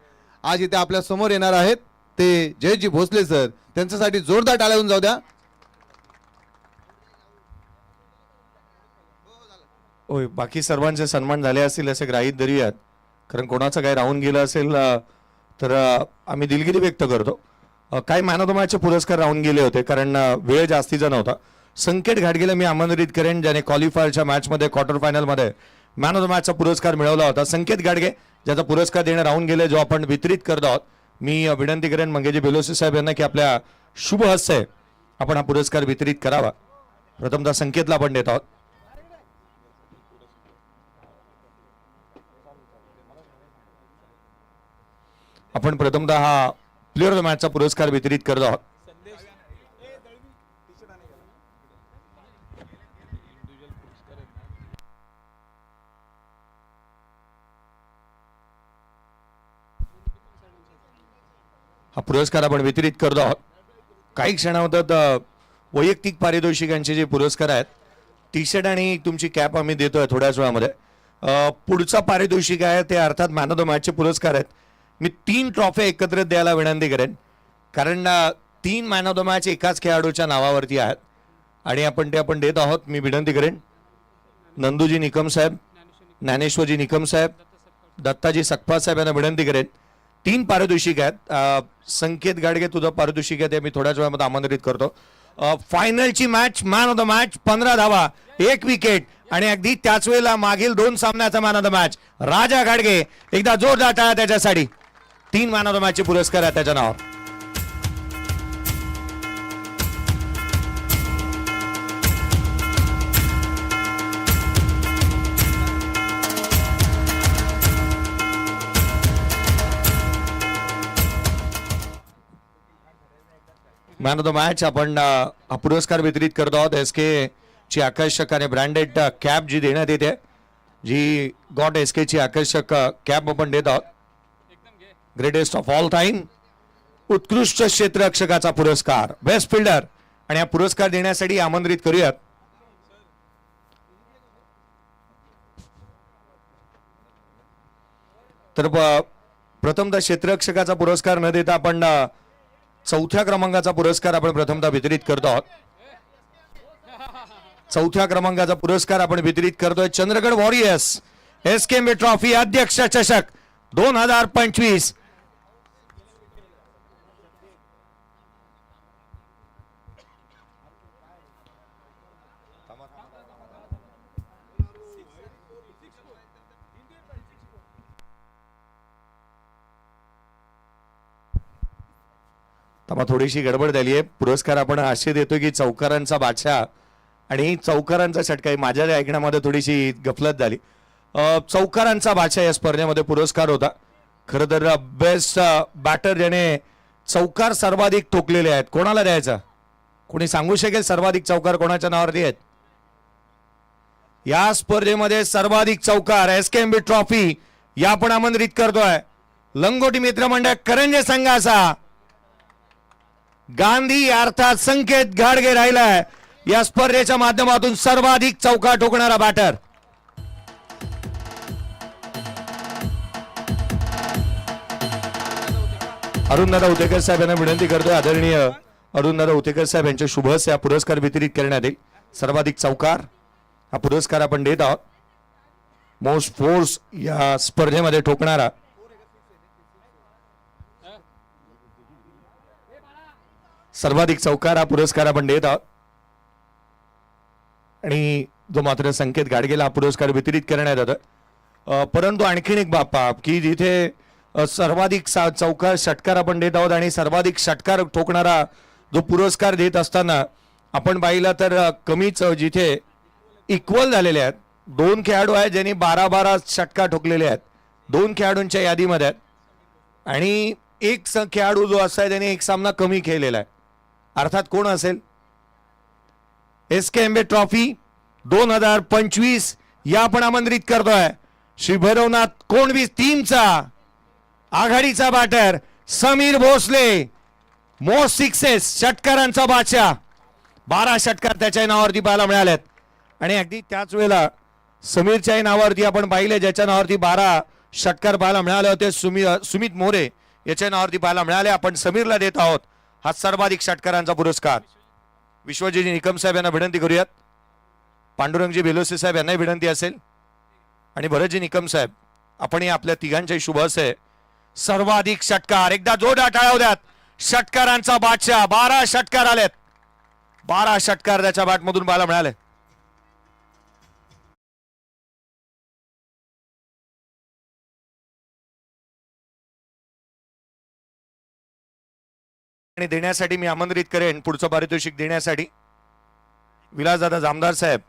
आज इथे आपल्या समोर येणार आहेत ते जयजी भोसले सर. त्यांच्यासाठी जोरदार टाळ्या होऊन जाऊ द्या. होय, बाकी सर्वांचे सन्मान झाले असतील असे गृहीत धरूयात. कारण कोणाचं काय राहून गेलं असेल तर आम्ही दिलगिरी व्यक्त करतो. काही मॅन ऑफ द मॅचचे पुरस्कार राहून गेले होते कारण वेळ जास्तीचा नव्हता. संकेत घाटगेला मी आमंत्रित करेन ज्याने क्वालिफायरच्या मॅचमध्ये क्वार्टर फायनलमध्ये मॅन ऑफ द मॅचचा पुरस्कार मिळवला होता. संकेत गाडगे ज्याचा पुरस्कार देणं राहून गेले जो आपण वितरित करत आहोत. मी विनंती करेन मंगेजी बेलोसे साहेब यांना की आपल्या शुभ हस्ते आपण हा पुरस्कार वितरित करावा. प्रथमतः संकेतला आपण देत आहोत. आपण प्रथमतः हा प्लेअर ऑफ द मॅचचा पुरस्कार वितरित करत आहोत. हा पुरस्कार आपण वितरित करत आहोत. काही क्षणामध्ये वैयक्तिक पारितोषिकांचे जे पुरस्कार आहेत टी शर्ट आणि तुमची कॅप आम्ही देतोय थोड्याच वेळामध्ये. पुढचा पारितोषिक आहे ते अर्थात मॅन ऑफ द मॅचचे पुरस्कार आहेत. मी 3 ट्रॉफी एकत्रित द्यायला विनंती करेन कारण 3 मॅन ऑफ द मॅच एकाच खेळाडूच्या नावावरती आहेत आणि आपण ते देत आहोत. मी विनंती करेन नंदूजी निकम साहेब, ज्ञानेश्वरजी निकम साहेब, दत्ताजी सकपा साहेब यांना विनंती करेन. 3 पारितोषिक आहेत. संकेत गाडगे तुझं पारितोषिक आहे ते मी थोड्याच वेळामध्ये आमंत्रित करतो. फायनलची match man of the match 15 धावा 1 विकेट आणि अगदी त्याच वेळेला मागील 2 सामन्याचा मॅन ऑफ द मॅच राजा गाडगे. एकदा जोरदार टाळ्या त्याच्यासाठी. 3 मॅन ऑफ द मॅचचे पुरस्कार आहेत त्याच्या नावावर. मॅन ऑफ द मॅच आपण हा पुरस्कार वितरित करतो आहोत. SK ची आकर्षक आणि ब्रँडेड कॅप जी देण्यात येते जी गॉट SK ची आकर्षक कॅप आपण देत आहोत. ग्रेटेस्ट ऑफ ऑल टाइम उत्कृष्ट क्षेत्ररक्षकाचा पुरस्कार बेस्ट फिल्डर आणि हा पुरस्कार देण्यासाठी आमंत्रित करूयात तर प्रथमतः क्षेत्ररक्षकाचा पुरस्कार न देता आपण चौथ्या क्रमांकाचा पुरस्कार आपण प्रथमतः वितरित करतो आहोत. चौथ्या क्रमांकाचा पुरस्कार आपण वितरित करतोय चंद्रगड वॉरियर्स एसकेएमबी ट्रॉफी अध्यक्ष चषक 2025. तेव्हा थोडीशी गडबड झाली आहे. पुरस्कार आपण असे देतो की चौकारांचा बादशाह आणि चौकारांचा षटकार, माझ्या ऐकण्यामध्ये थोडीशी गफलत झाली. चौकारांचा बादशाह या स्पर्धेमध्ये पुरस्कार होता. खरं तर बेस्ट बॅटर ज्याने चौकार सर्वाधिक ठोकलेले आहेत, कोणाला द्यायचा? कोणी सांगू शकेल सर्वाधिक चौकार कोणाच्या नावावरती आहेत? या स्पर्धेमध्ये सर्वाधिक चौकार एसकेएमबी ट्रॉफी या आपण आमंत्रित करतोय लंगोटी मित्रमंडळ करंजे संघाचा गांधी अर्थात संकेत घाडगे राहिलाय या स्पर्धेच्या माध्यमातून सर्वाधिक चौकार ठोकणारा बॅटर. अरुणदादा उतेकर साहेब यांना विनंती करतोय, आदरणीय अरुणदादा उतेकर साहेब यांच्या शुभ हस्ते हा पुरस्कार वितरित करण्यात येईल. सर्वाधिक चौकार हा पुरस्कार आपण देत आहोत. मोस्ट फोर्स या स्पर्धेमध्ये ठोकणारा सर्वाधिक चौकार हा पुरस्कार आपण देत आहोत. आणि जो मात्र संकेत गाडगेला हा पुरस्कार वितरित करण्यात येतो. परंतु आणखीन एक बाप्पा की जिथे सर्वाधिक चौकार षटकार आपण देत आहोत आणि सर्वाधिक षटकार ठोकणारा जो पुरस्कार देत असताना आपण पाहिलं तर कमीच जिथे इक्वल झालेले आहेत. 2 खेळाडू आहेत ज्यांनी 12-12 षटकार ठोकलेले आहेत 2 खेळाडूंच्या यादीमध्ये आहेत. आणि एक खेळाडू जो असा आहे त्याने एक सामना कमी खेळलेला आहे. अर्थात कोण असेल? एसकेएमबी ट्रॉफी 2025 या आपण आमंत्रित करतोय श्री भैरवनाथ कोंडवी टीमचा आघाडीचा batter Sameer Bhosale. Most sixes षटकारांचा बादशाह 12 षटकार त्याच्या नावावरती पाहायला मिळालेत. आणि अगदी त्याच वेळेला समीरच्याही नावावरती आपण पाहिले ज्याच्या नावावरती 12 षटकार पाहायला मिळाले होते सुमित मोरे याच्या नावावरती पाहायला मिळाले. आपण समीरला देत आहोत हा सर्वाधिक षटकारांचा पुरस्कार. विश्वजीत निकम साहेब यांना विनंती करूयात. पांडुरंगजी बेलोसे साहेब यांनाही विनंती असेल आणि भरतजी निकम साहेब आपण आपल्या तिघांच्या शुभ हस्ते सर्वाधिक षटकार एकदा जोरदार टाळ्या द्यात. षटकारांचा बादशाह 12 षटकार आलेत. 12 षटकार त्याच्या बॅटमधून पाहायला मिळाले. आणि देण्यासाठी मी आमंत्रित करेन पुढचं पारितोषिक देण्यासाठी विलासदादा जामदार साहेब.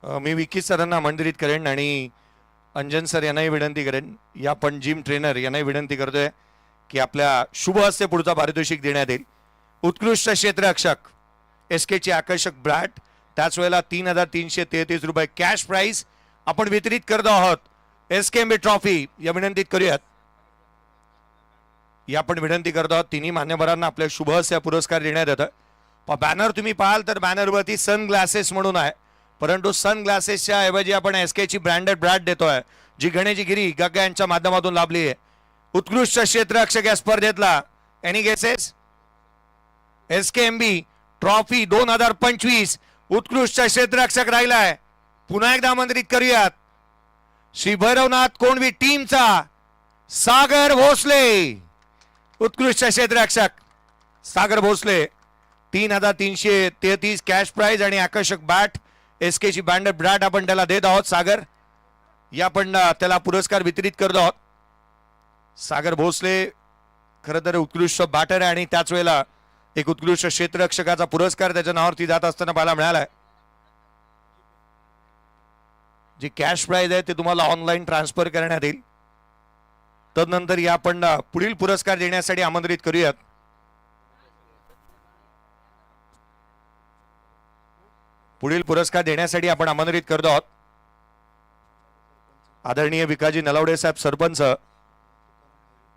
मी विकी सरांना आमंत्रित करेन आणि अंजन सर यांनाही विनंती करेन. या पण जिम ट्रेनर यांनाही विनंती करतोय की आपल्या शुभ हस्ते पुढचा पारितोषिक देण्यात येईल. उत्कृष्ट क्षेत्ररक्षक एसकेची आकर्षक ब्रॅट त्याच वेळेला 3,333 रुपये कॅश प्राइज आपण वितरित करत आहोत. एसकेएमबी ट्रॉफी या विनंतीत करूयात. या आपण विनंती करत आहोत तिन्ही मान्यवरांना आपल्या शुभ हस्ते पुरस्कार देण्यात येतं. बॅनर तुम्ही पाहाल तर बॅनरवरती सन ग्लासेस म्हणून आहे, परंतु सन ग्लासेसच्या ऐवजी आपण एसकेची ब्रँडेड ब्रॅट देतोय जी गणेशजी गिरी गग्गा यांच्या माध्यमातून लाभली आहे. उत्कृष्ट क्षेत्ररक्षक या स्पर्धेतला एनी गेसेस? एसकेएमबी ट्रॉफी 2025 उत्कृष्ट क्षेत्ररक्षक राहिलाय. पुन्हा एकदा आमंत्रित करूयात श्री भैरवनाथ कोंडवी टीमचा सागर भोसले. उत्कृष्ट क्षेत्ररक्षक सागर भोसले 3,333 कॅश प्राइज आणि आकर्षक बॅट एसकेची ब्रँडेड ब्रॅट आपण त्याला देत आहोत. सागर या आपण त्याला पुरस्कार वितरित करत आहोत. सागर भोसले खरं तर उत्कृष्ट बॅटर आहे आणि त्याच वेळेला एक उत्कृष्ट क्षेत्ररक्षकाचा पुरस्कार त्याच्या नावावरती जात असताना पाहायला मिळालाय. जी कॅश प्राइज आहे ते तुम्हाला ऑनलाईन ट्रान्सफर करण्यात येईल. तदनंतर या आपण पुढील पुरस्कार देण्यासाठी आमंत्रित करूयात. पुढील पुरस्कार देण्यासाठी आपण आमंत्रित करतो आहोत आदरणीय विकाजी नलावडे साहेब सरपंच,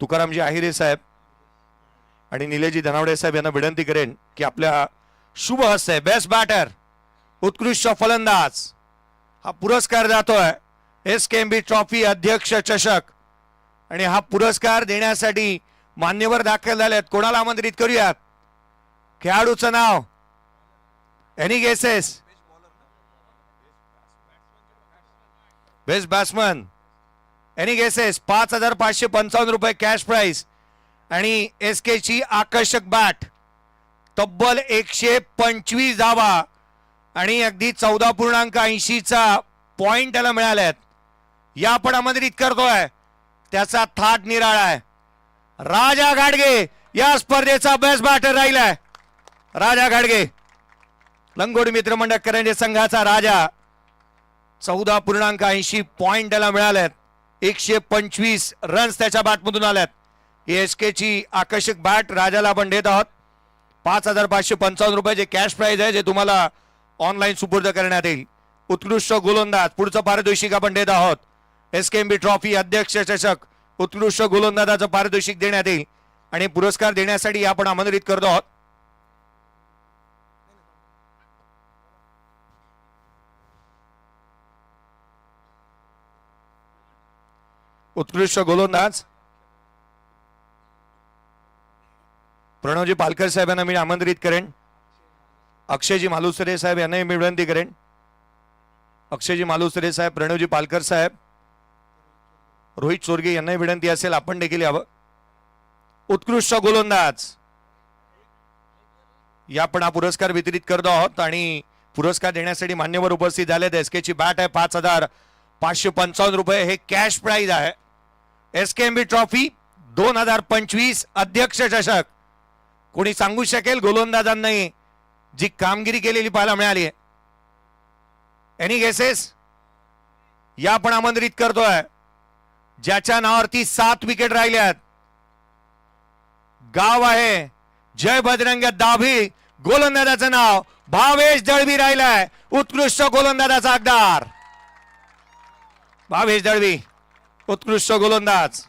तुकारामजी आहिरे साहेब आणि निलेशजी धनावडे साहेब यांना विनंती करेन की आपल्या शुभ हस्ते बेस्ट बॅटर, उत्कृष्ट फलंदाज हा पुरस्कार जातोय SKMB ट्रॉफी अध्यक्ष चषक. आणि हा पुरस्कार देण्यासाठी मान्यवर दाखल झालेत. कोणाला आमंत्रित करूयात? खेळाडूचं नाव, any guesses? Best batsman, any guesses? 5,555 रुपये कॅश प्राइस आणि SK ची आकर्षक बॅट, तब्बल 125 धावा आणि अगदी 14.80चा पॉइंट त्याला मिळाल्यात. या आपण आमंत्रित करतोय, त्याचा थाट निराळा आहे. राजा घाडगे या स्पर्धेचा बेस्ट बॅटर राहिलाय. राजा घाडगे, लंगोटी मित्रमंडळ करंजे संघाचा राजा, 14.80 पॉइंट त्याला मिळाल्यात. 125 रन्स त्याच्या बॅटमधून आल्यात. SK ची आकर्षक बॅट राजाला आपण देत आहोत. 5,555 रुपये जे कॅश प्राइज आहे, जे तुम्हाला ऑनलाईन सुपूर्द करण्यात येईल. उत्कृष्ट गोलंदाज पुढचं पारितोषिक आपण देत आहोत. SKMB ट्रॉफी अध्यक्ष चषक उत्कृष्ट गोलंदाजाचं पारितोषिक देण्यात येईल आणि पुरस्कार देण्यासाठी आपण आमंत्रित करतो आहोत. उत्कृष्ट गोलंदाज प्रणवजी पालकर साहेब यांना मी आमंत्रित करेन. अक्षयजी मालुसरे साहेब यांनाही मी विनंती करेन. अक्षयजी मालुसरे साहेब, प्रणवजी पालकर साहेब, रोहित चोरगे यांनाही विनंती असेल आपण देखील यावं. उत्कृष्ट गोलंदाज या पण हा पुरस्कार वितरित करतो आहोत आणि पुरस्कार देण्यासाठी मान्यवर उपस्थित झालेत. SK ची बॅट आहे, 5,555 रुपये हे कॅश प्राइज आहे. SKMB ट्रॉफी 2025 अध्यक्ष चषक. कोणी सांगू शकेल गोलंदाजांनी जी कामगिरी केलेली पाहायला मिळाली आहे? Any guesses? या आपण आमंत्रित करतोय, ज्याच्या नावावरती 7 विकेट राहिल्यात. गाव आहे जय बजरंग दाभी. गोलंदाजाचं नाव भावेश दळवी राहिलाय. उत्कृष्ट गोलंदाजाचा हकदार भावेश दळवी, उत्कृष्ट गोलंदाज.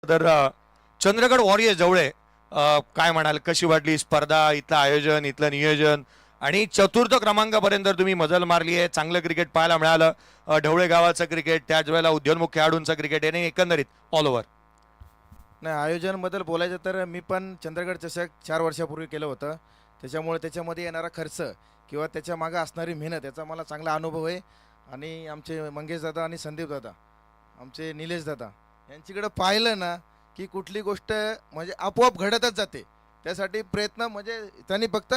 तर चंद्रगड वॉरियर्स जवळे काय म्हणाल, कशी वाटली स्पर्धा, इथलं आयोजन, इथलं नियोजन आणि चतुर्थ क्रमांकापर्यंत तुम्ही मजल मारली आहे, चांगलं क्रिकेट पाहायला मिळालं, ढवळे गावाचं क्रिकेट, त्याच वेळेला उद्योन्मुख खेळाडूंचं क्रिकेट याने एकंदरीत ऑल ओव्हर. नाही, आयोजनाबद्दल बोलायचं तर मी पण चंद्रगड चषक 4 वर्षापूर्वी केलं होतं. त्याच्यामुळे त्याच्यामध्ये येणारा खर्च किंवा त्याच्या मागे असणारी मेहनत याचा मला चांगला अनुभव आहे. आणि आमचे मंगेश दादा आणि संदीप दादा, आमचे निलेश दादा यांच्याकडे पाहिलं ना की कुठली गोष्ट म्हणजे आपोआप घडतच जाते. त्यासाठी प्रयत्न म्हणजे त्यांनी फक्त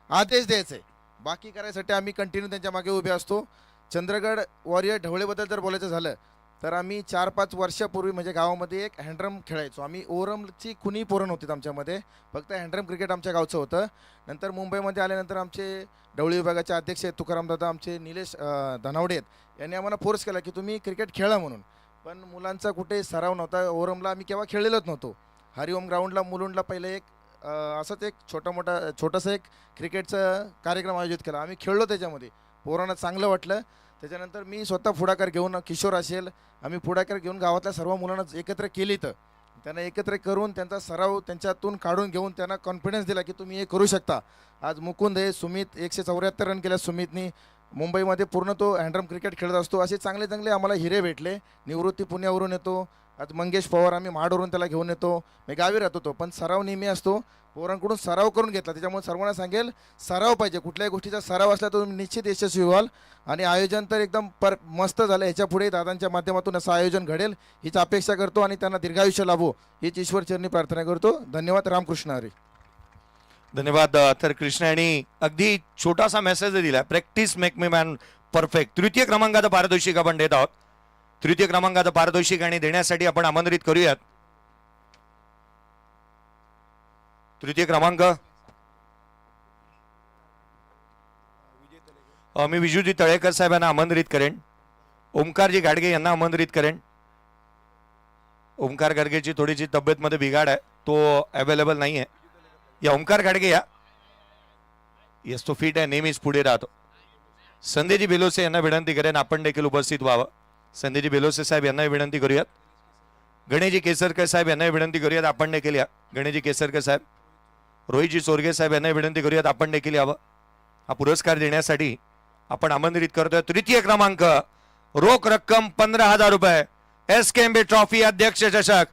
आदेश द्यायचे, बाकी करायसाठी आम्ही कंटिन्यू त्यांच्या मागे उभे असतो. चंद्रगड वॉरियर ढवळेबद्दल जर बोलायचं झालं तर आम्ही 4-5 वर्षापूर्वी म्हणजे गावामध्ये एक हँडरम खेळायचो आम्ही. ओव्हरमची कुणी पोरं नव्हती आमच्यामध्ये, फक्त हँडरम क्रिकेट आमच्या गावचं होतं. नंतर मुंबईमध्ये आल्यानंतर आमचे ढवळी विभागाचे अध्यक्ष आहेत तुकाराम दादा, आमचे निलेश धनावडे आहेत, यांनी आम्हाला फोर्स केला की तुम्ही क्रिकेट खेळा म्हणून. पण मुलांचा कुठे सराव नव्हता. ओव्हरमला आम्ही केव्हा खेळलेलोच नव्हतो. हरिओम ग्राउंडला मुलुंडला पहिले एक असंच एक छोटंसं एक क्रिकेटचं कार्यक्रम आयोजित केला. आम्ही खेळलो त्याच्यामध्ये, पोरांना चांगलं वाटलं. त्याच्यानंतर मी स्वतः पुढाकार घेऊन, किशोर असेल, आम्ही पुढाकार घेऊन गावातल्या सर्व मुलांना एकत्र केली. तर त्यांना एकत्र करून त्यांचा सराव त्यांच्यातून काढून घेऊन त्यांना कॉन्फिडन्स दिला की तुम्ही हे करू शकता. आज मुकुंद आहे, सुमित 174 रन केल्या सुमितनी. मुंबईमध्ये पूर्ण तो हँडरम क्रिकेट खेळत असतो. असे चांगले चांगले आम्हाला हिरे भेटले. निवृत्ती पुण्यावरून येतो. आज मंगेश पवार आम्ही महाडवरून त्याला घेऊन येतो. मी गावी राहतो तो, पण सराव नेहमी असतो. पोरांकडून सराव करून घेतला. त्याच्यामुळे सर्वांना सांगेल सराव पाहिजे. कुठल्याही गोष्टीचा सराव असला तर तुम्ही निश्चित यशस्वी व्हाल. आणि आयोजन तर एकदम मस्त झालं. ह्याच्या पुढे दादांच्या माध्यमातून असं आयोजन घडेल हीच अपेक्षा करतो आणि त्यांना दीर्घायुष्य लाभो हीच ईश्वरचरणी प्रार्थना करतो. धन्यवाद. रामकृष्ण हरी. धन्यवाद. तर कृष्ण यांनी अगदी छोटासा मेसेज दिला, practice make me man perfect. तृतीय क्रमांकाचं पारितोषिक आपण देत आहोत. तृतीय क्रमांकाचं पारितोषिक आणि देण्यासाठी आपण आमंत्रित करूयात तृतीय क्रमांक मी विजूजी तळेकर साहेबांना आमंत्रित करेन. ओमकारजी गाडगे यांना आमंत्रित करेन. ओमकार गाडगेची थोडीशी तब्येतमध्ये बिघाड आहे, तो अवेलेबल नाही आहे. या ओमकार गाडगे या. येस, तो फिट आहे, नेहमीच पुढे राहतो. संदेजी बेलोसे यांना विनंती करेन आपण देखील उपस्थित व्हावं. संदेजी बेलोसे साहेब यांना विनंती करूयात. गणेशजी केसरकर साहेब यांना विनंती करूयात आपण देखील या. गणेशजी केसरकर साहेब, रोहितजी सोरगे साहेब यांना विनंती करूयात आपण देखील यावं. हा पुरस्कार देण्यासाठी आपण आमंत्रित करतोय. तृतीय क्रमांक, रोख रक्कम 15,000 रुपये, SKMB ट्रॉफी अध्यक्ष चषक,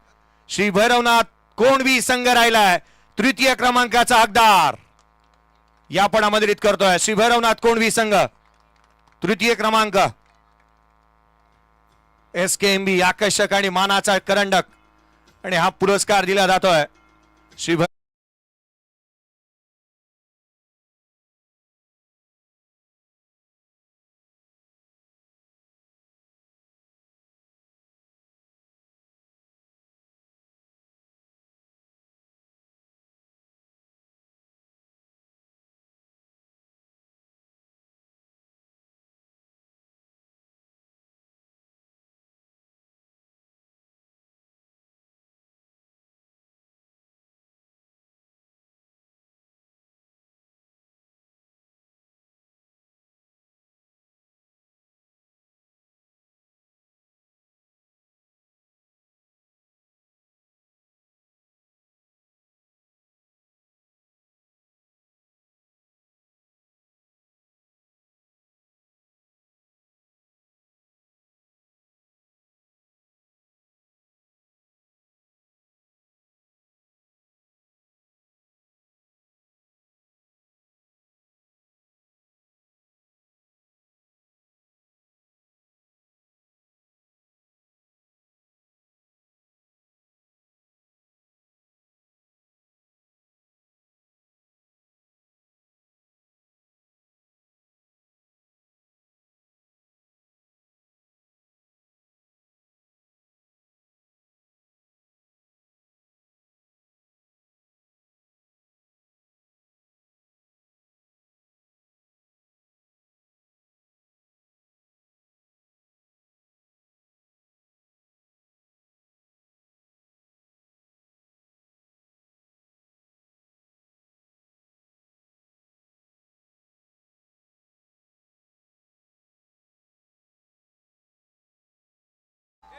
श्री भैरवनाथ कोंडवी संघ राहिलाय तृतीय क्रमांकाचा हकदार. या आपण आमंत्रित करतोय श्री भैरवनाथ कोंडवी संघ तृतीय क्रमांक. SKMB आकर्षक आणि मानाचा करंडक आणि हा पुरस्कार दिला जातोय श्री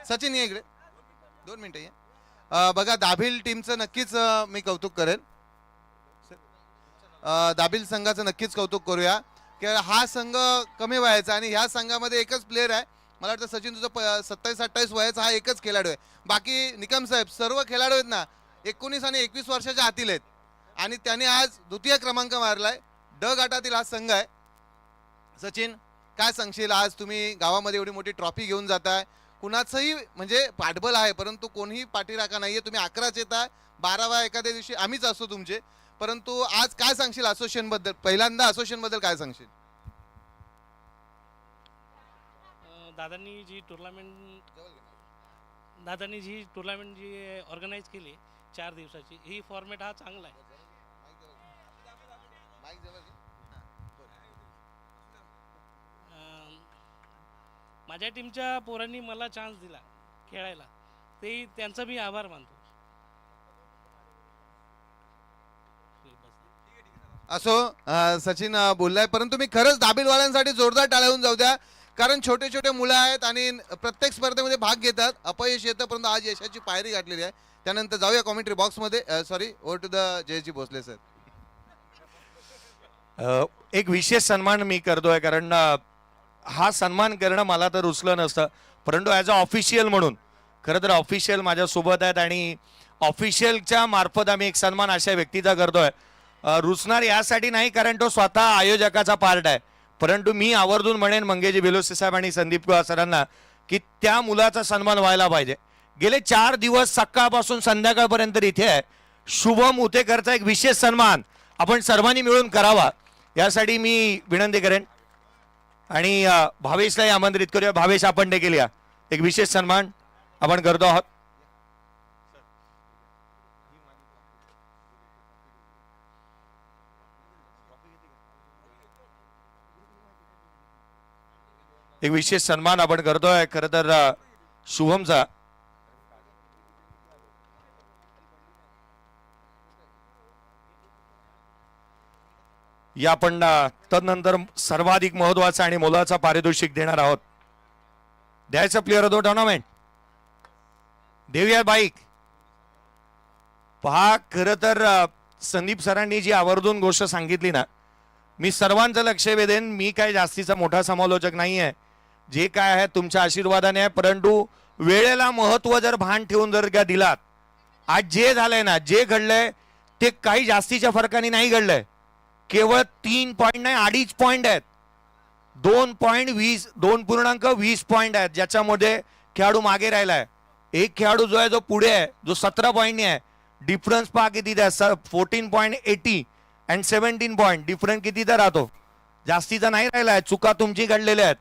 सचिन ये इकडे 2 मिनिटं ये. बघा दाभिल टीमचं नक्कीच मी कौतुक करेन. दाभिल संघाचं नक्कीच कौतुक करूया की हा संघ कमी वयाचा आणि ह्या संघामध्ये एकच प्लेअर आहे. मला वाटतं सचिन तुझं 27-28 वयाचा हा एकच खेळाडू आहे. बाकी निकम साहेब सर्व खेळाडू आहेत ना 19 आणि 21 वर्षाच्या आतील आहेत आणि त्याने आज द्वितीय क्रमांक मारलाय. ड गटातील हा संघ आहे. सचिन काय सांगशील, आज तुम्ही गावामध्ये एवढी मोठी ट्रॉफी घेऊन जाताय, कुणाचंही म्हणजे पाठबळ आहे परंतु कोणीही पाठीराखा नाहीये. तुम्ही 11च येताय, 12व्या एखाद्या दिवशी आम्हीच असतो तुमचे, परंतु आज काय सांगशील असोसिएशन बद्दल, पहिल्यांदा असोसिएशन बद्दल काय सांगशील? दादांनी जी टुर्नामेंट जी ऑर्गनाईज केली 4 दिवसाची, ही फॉर्मॅट हा चांगला आहे. माझ्या टीमच्या पोरांनी मला चान्स दिला खेळायला, ते त्यांचा मी आभार मानतो. असो सचिन बोललाय, परंतु मी खरंच दाभिलवाल्यांसाठी जोरदार टाळ्या होऊन जाऊ द्या, कारण छोटे छोटे मुलं आहेत आणि प्रत्येक स्पर्धेमध्ये भाग घेतात. अपयश येतं परंतु आज यशाची पायरी गाठलेली आहे. त्यानंतर जाऊया कॉमेंट्री बॉक्समध्ये. Sorry, over to the Jay ji Bhosale sir. एक विशेष सन्मान मी करतोय, कारण हा सन्मान करणं मला तर रुचलं नसतं, परंतु ॲज अ ऑफिशियल म्हणून खरं तर ऑफिशियल माझ्यासोबत आहेत आणि ऑफिशियलच्या मार्फत आम्ही एक सन्मान अशा व्यक्तीचा करतोय. रुचणार यासाठी नाही कारण तो स्वतः आयोजकाचा पार्ट आहे, परंतु मी आवर्जून म्हणेन मंगेजी बेलोसे साहेब आणि संदीप कुमार सरांना की त्या मुलाचा सन्मान व्हायला पाहिजे. गेले 4 दिवस सकाळपासून संध्याकाळपर्यंत इथे आहे. शुभम उतेकरचा एक विशेष सन्मान आपण सर्वांनी मिळून करावा यासाठी मी विनंती करेन आणि भावेशलाही आमंत्रित करूया. भावेश, आपण देखील या, एक विशेष सन्मान आपण करतो आहोत. एक विशेष सन्मान आपण करतोय खरं तर शुभमचा. या आपण तदनंतर सर्वाधिक महत्वाचा आणि मोलाचा पारितोषिक देणार आहोत. द्यायचं प्लेअर ऑफ द टुर्नामेंट देऊया बाईक. पहा, खरं तर संदीप सरांनी जी आवर्जून गोष्ट सांगितली ना, मी सर्वांचं लक्ष वेधेन. मी काय जास्तीचा मोठा समालोचक नाही आहे, जे काय आहे तुमच्या आशीर्वादाने आहे, परंतु वेळेला महत्व जर भान ठेवून जर का दिलात, आज जे झालंय ना, जे घडलंय ते काही जास्तीच्या फरकाने नाही घडलंय. केवळ 3 पॉईंट नाही, 2.5 पॉईंट आहेत. 2.20 पॉईंट आहेत, ज्याच्यामध्ये खेळाडू मागे राहिलाय. एक खेळाडू जो आहे जो पुढे आहे, जो 17 पॉईंटने आहे. डिफरन्स पहा किती द्या, 14.80 अँड 17 पॉईंट डिफरन्स कितीचा राहतो, जास्तीचा नाही राहिला आहे. चुका तुमची घडलेल्या आहेत.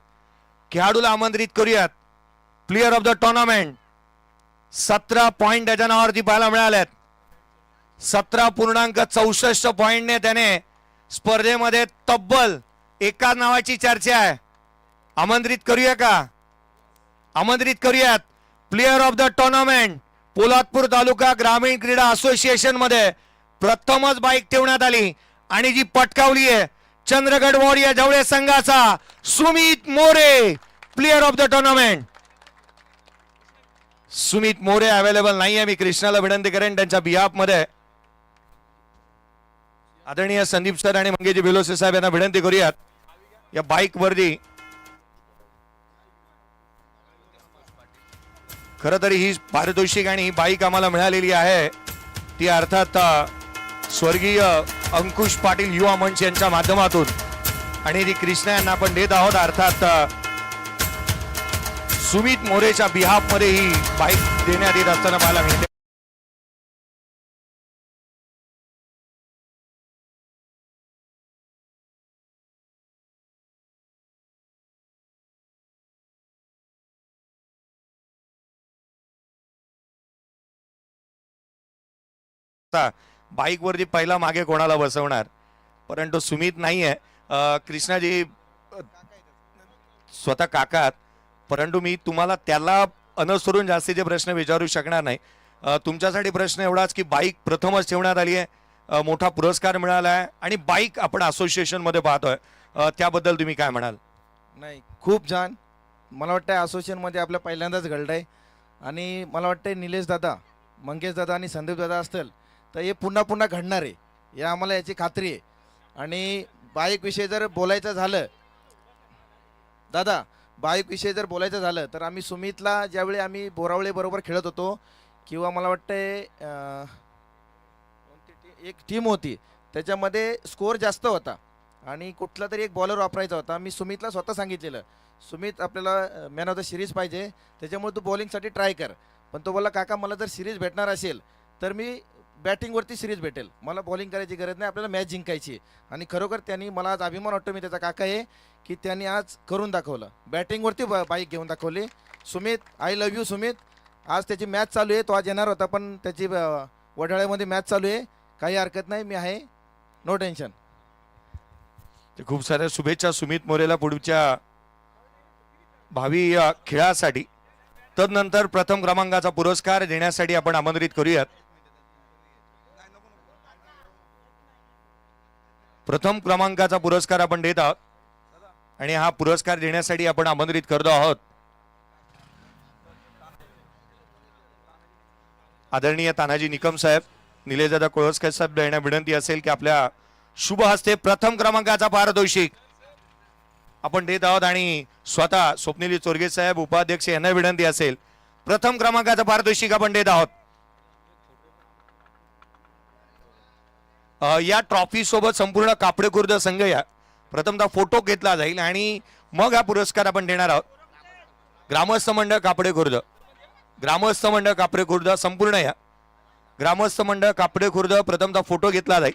खेळाडूला आमंत्रित करूयात. Player of the tournament 17 point त्याच्या नावावरती पाहायला मिळाल्यात. 17.64 पॉईंटने त्याने स्पर्धेमध्ये तब्बल एका नावाची चर्चा आहे. आमंत्रित करूया का? आमंत्रित करूयात. Player of the tournament Poladpur taluka ग्रामीण क्रीडा असोसिएशन मध्ये प्रथमच बाईक ठेवण्यात आली आणि जी पटकावली आहे चंद्रगड वॉरियर जवळे संघाचा Sumit More, player of the tournament. Sumit More available नाहीये. मी कृष्णाला विनंती करेन त्यांच्या बिहाफ मध्ये. आदरणीय संदीप सर आणि मंगेजी बेलोसे साहेब यांना विनंती करूयात या बाईक वरती. खरं तरी ही पारितोषिक आणि ही बाईक आम्हाला मिळालेली आहे ती अर्थात स्वर्गीय अंकुश पाटील युवा मंच यांच्या माध्यमातून आणि ती कृष्णा यांना आपण देत आहोत. अर्थात सुमित मोरेच्या बिहाफ मध्ये ही बाईक देण्यात येत असताना पाहायला मिळते. बाईक वरती पहिला मागे कोणाला बसवणार, परंतु सुमित नाहीये. कृष्णाजी स्वतः काकात, परंतु मी तुम्हाला त्याला अनुसरून जास्तीचे प्रश्न विचारू शकणार नाही. तुमच्यासाठी प्रश्न एवढाच की बाईक प्रथमच ठेवण्यात आली आहे, मोठा पुरस्कार मिळाला आहे आणि बाईक आपण असोसिएशन मध्ये पाहतोय, त्याबद्दल तुम्ही काय म्हणाल? नाही, खूप छान. मला वाटतं असोसिएशनमध्ये आपल्या पहिल्यांदाच घडलं आहे आणि मला वाटतं निलेश दादा मंगेशदादा आणि संदीपदादा असतील तर हे पुन्हा पुन्हा घडणार आहे, या आम्हाला याची खात्री आहे. आणि बाईकविषयी जर बोलायचं झालं दादा, बाईकविषयी जर बोलायचं झालं तर आम्ही सुमितला ज्यावेळी आम्ही बोरावळे बरोबर खेळत होतो, किंवा मला वाटते एक टीम होती त्याच्यामध्ये स्कोअर जास्त होता आणि कुठला तरी एक बॉलर वापरायचा होता. मी सुमितला स्वतः सांगितलेलं, सुमित आपल्याला मॅन ऑफ द सिरीज पाहिजे, त्याच्यामुळे तू बॉलिंगसाठी ट्राय कर. पण तो बोला काका मला जर सिरीज भेटणार असेल तर मी बॅटिंगवरती सिरीज भेटेल, मला बॉलिंग करायची गरज नाही, आपल्याला मॅच जिंकायची. आणि खरोखर त्यांनी, मला आज अभिमान वाटतो मी त्याचा काका आहे, की त्यांनी आज करून दाखवलं, बॅटिंगवरती बाईक घेऊन दाखवली. Sumit, I love you Sumit. आज त्याची मॅच चालू आहे, तो आज येणार होता पण त्याची वडाळ्यामध्ये मॅच चालू आहे, काही हरकत नाही, मी आहे, नो टेन्शन. तर खूप साऱ्या शुभेच्छा सुमित मोरेला पुढच्या भावी खेळासाठी. तदनंतर प्रथम क्रमांकाचा पुरस्कार देण्यासाठी आपण आमंत्रित करूयात. प्रथम क्रमांकाचा पुरस्कार आपण देत आहोत आणि हा पुरस्कार देण्यासाठी आपण आमंत्रित करतो आहोत आदरणीय तानाजी निकम साहेब. निलेशदादा कोळसकर साहेब यांना विनंती असेल की आपल्या शुभ हस्ते प्रथम क्रमांकाचा पारितोषिक आपण देत आहोत. आणि स्वतः स्वप्नील चोरगे साहेब उपाध्यक्ष यांना विनंती असेल, प्रथम क्रमांकाचं पारितोषिक आपण देत आहोत. या ट्रॉफी सोबत संपूर्ण कापडे खुर्द संघ या प्रथमतः फोटो घेतला जाईल आणि मग हा पुरस्कार आपण देणार आहोत. ग्रामस्थ मंडळ कापडे खुर्द, ग्रामस्थ मंडळ कापडे खुर्द संपूर्ण या ग्रामस्थ मंडळ कापडे खुर्द प्रथमतः फोटो घेतला जाईल.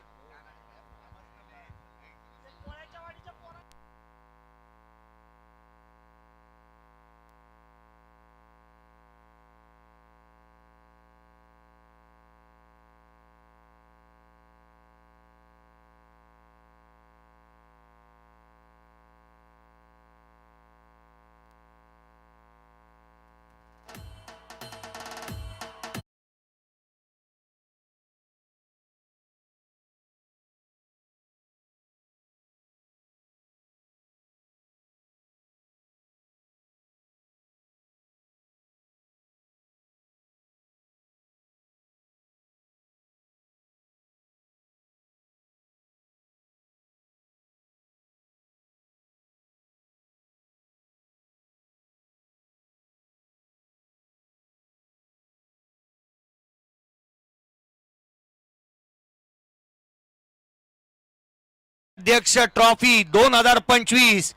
अध्यक्ष ट्रॉफी 2025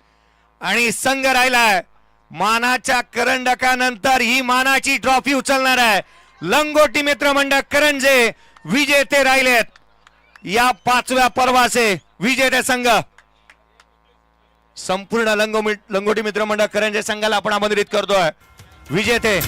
आणि संघ राहिलाय मानाच्या करंडकानंतर ही मानाची ट्रॉफी उचलणार आहे लंगोटी मित्र मंडळ करंजे. विजेते राहिलेत या 5व्या पर्वाचे विजेते संघ. संपूर्ण लंगोटी मित्र मंडळ करंजे संघाला आपण आमंत्रित करतोय. विजेते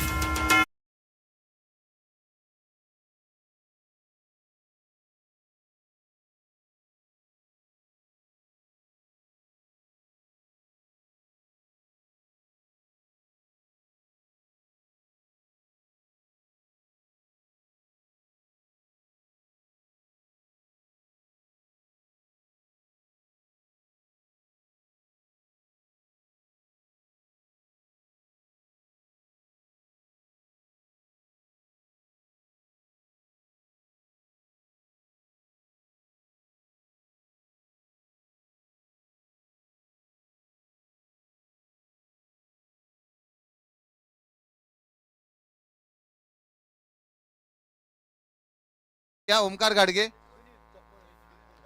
क्या ओमकार गाडगे,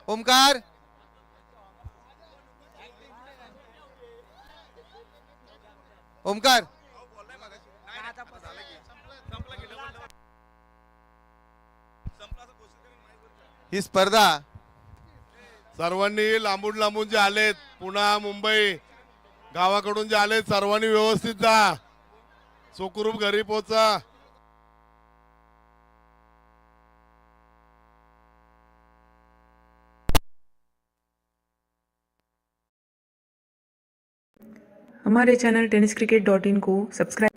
ओमकार ओमकार ही स्पर्धा सर्वांनी लांबून लांबून जे आलेत, पुणा मुंबई गावाकडून जे आलेत, सर्वांनी व्यवस्थित जा, सुखरूप घरी पोचा. हमारे चैनल टेनिस क्रिकेट.in को सब्सक्राइब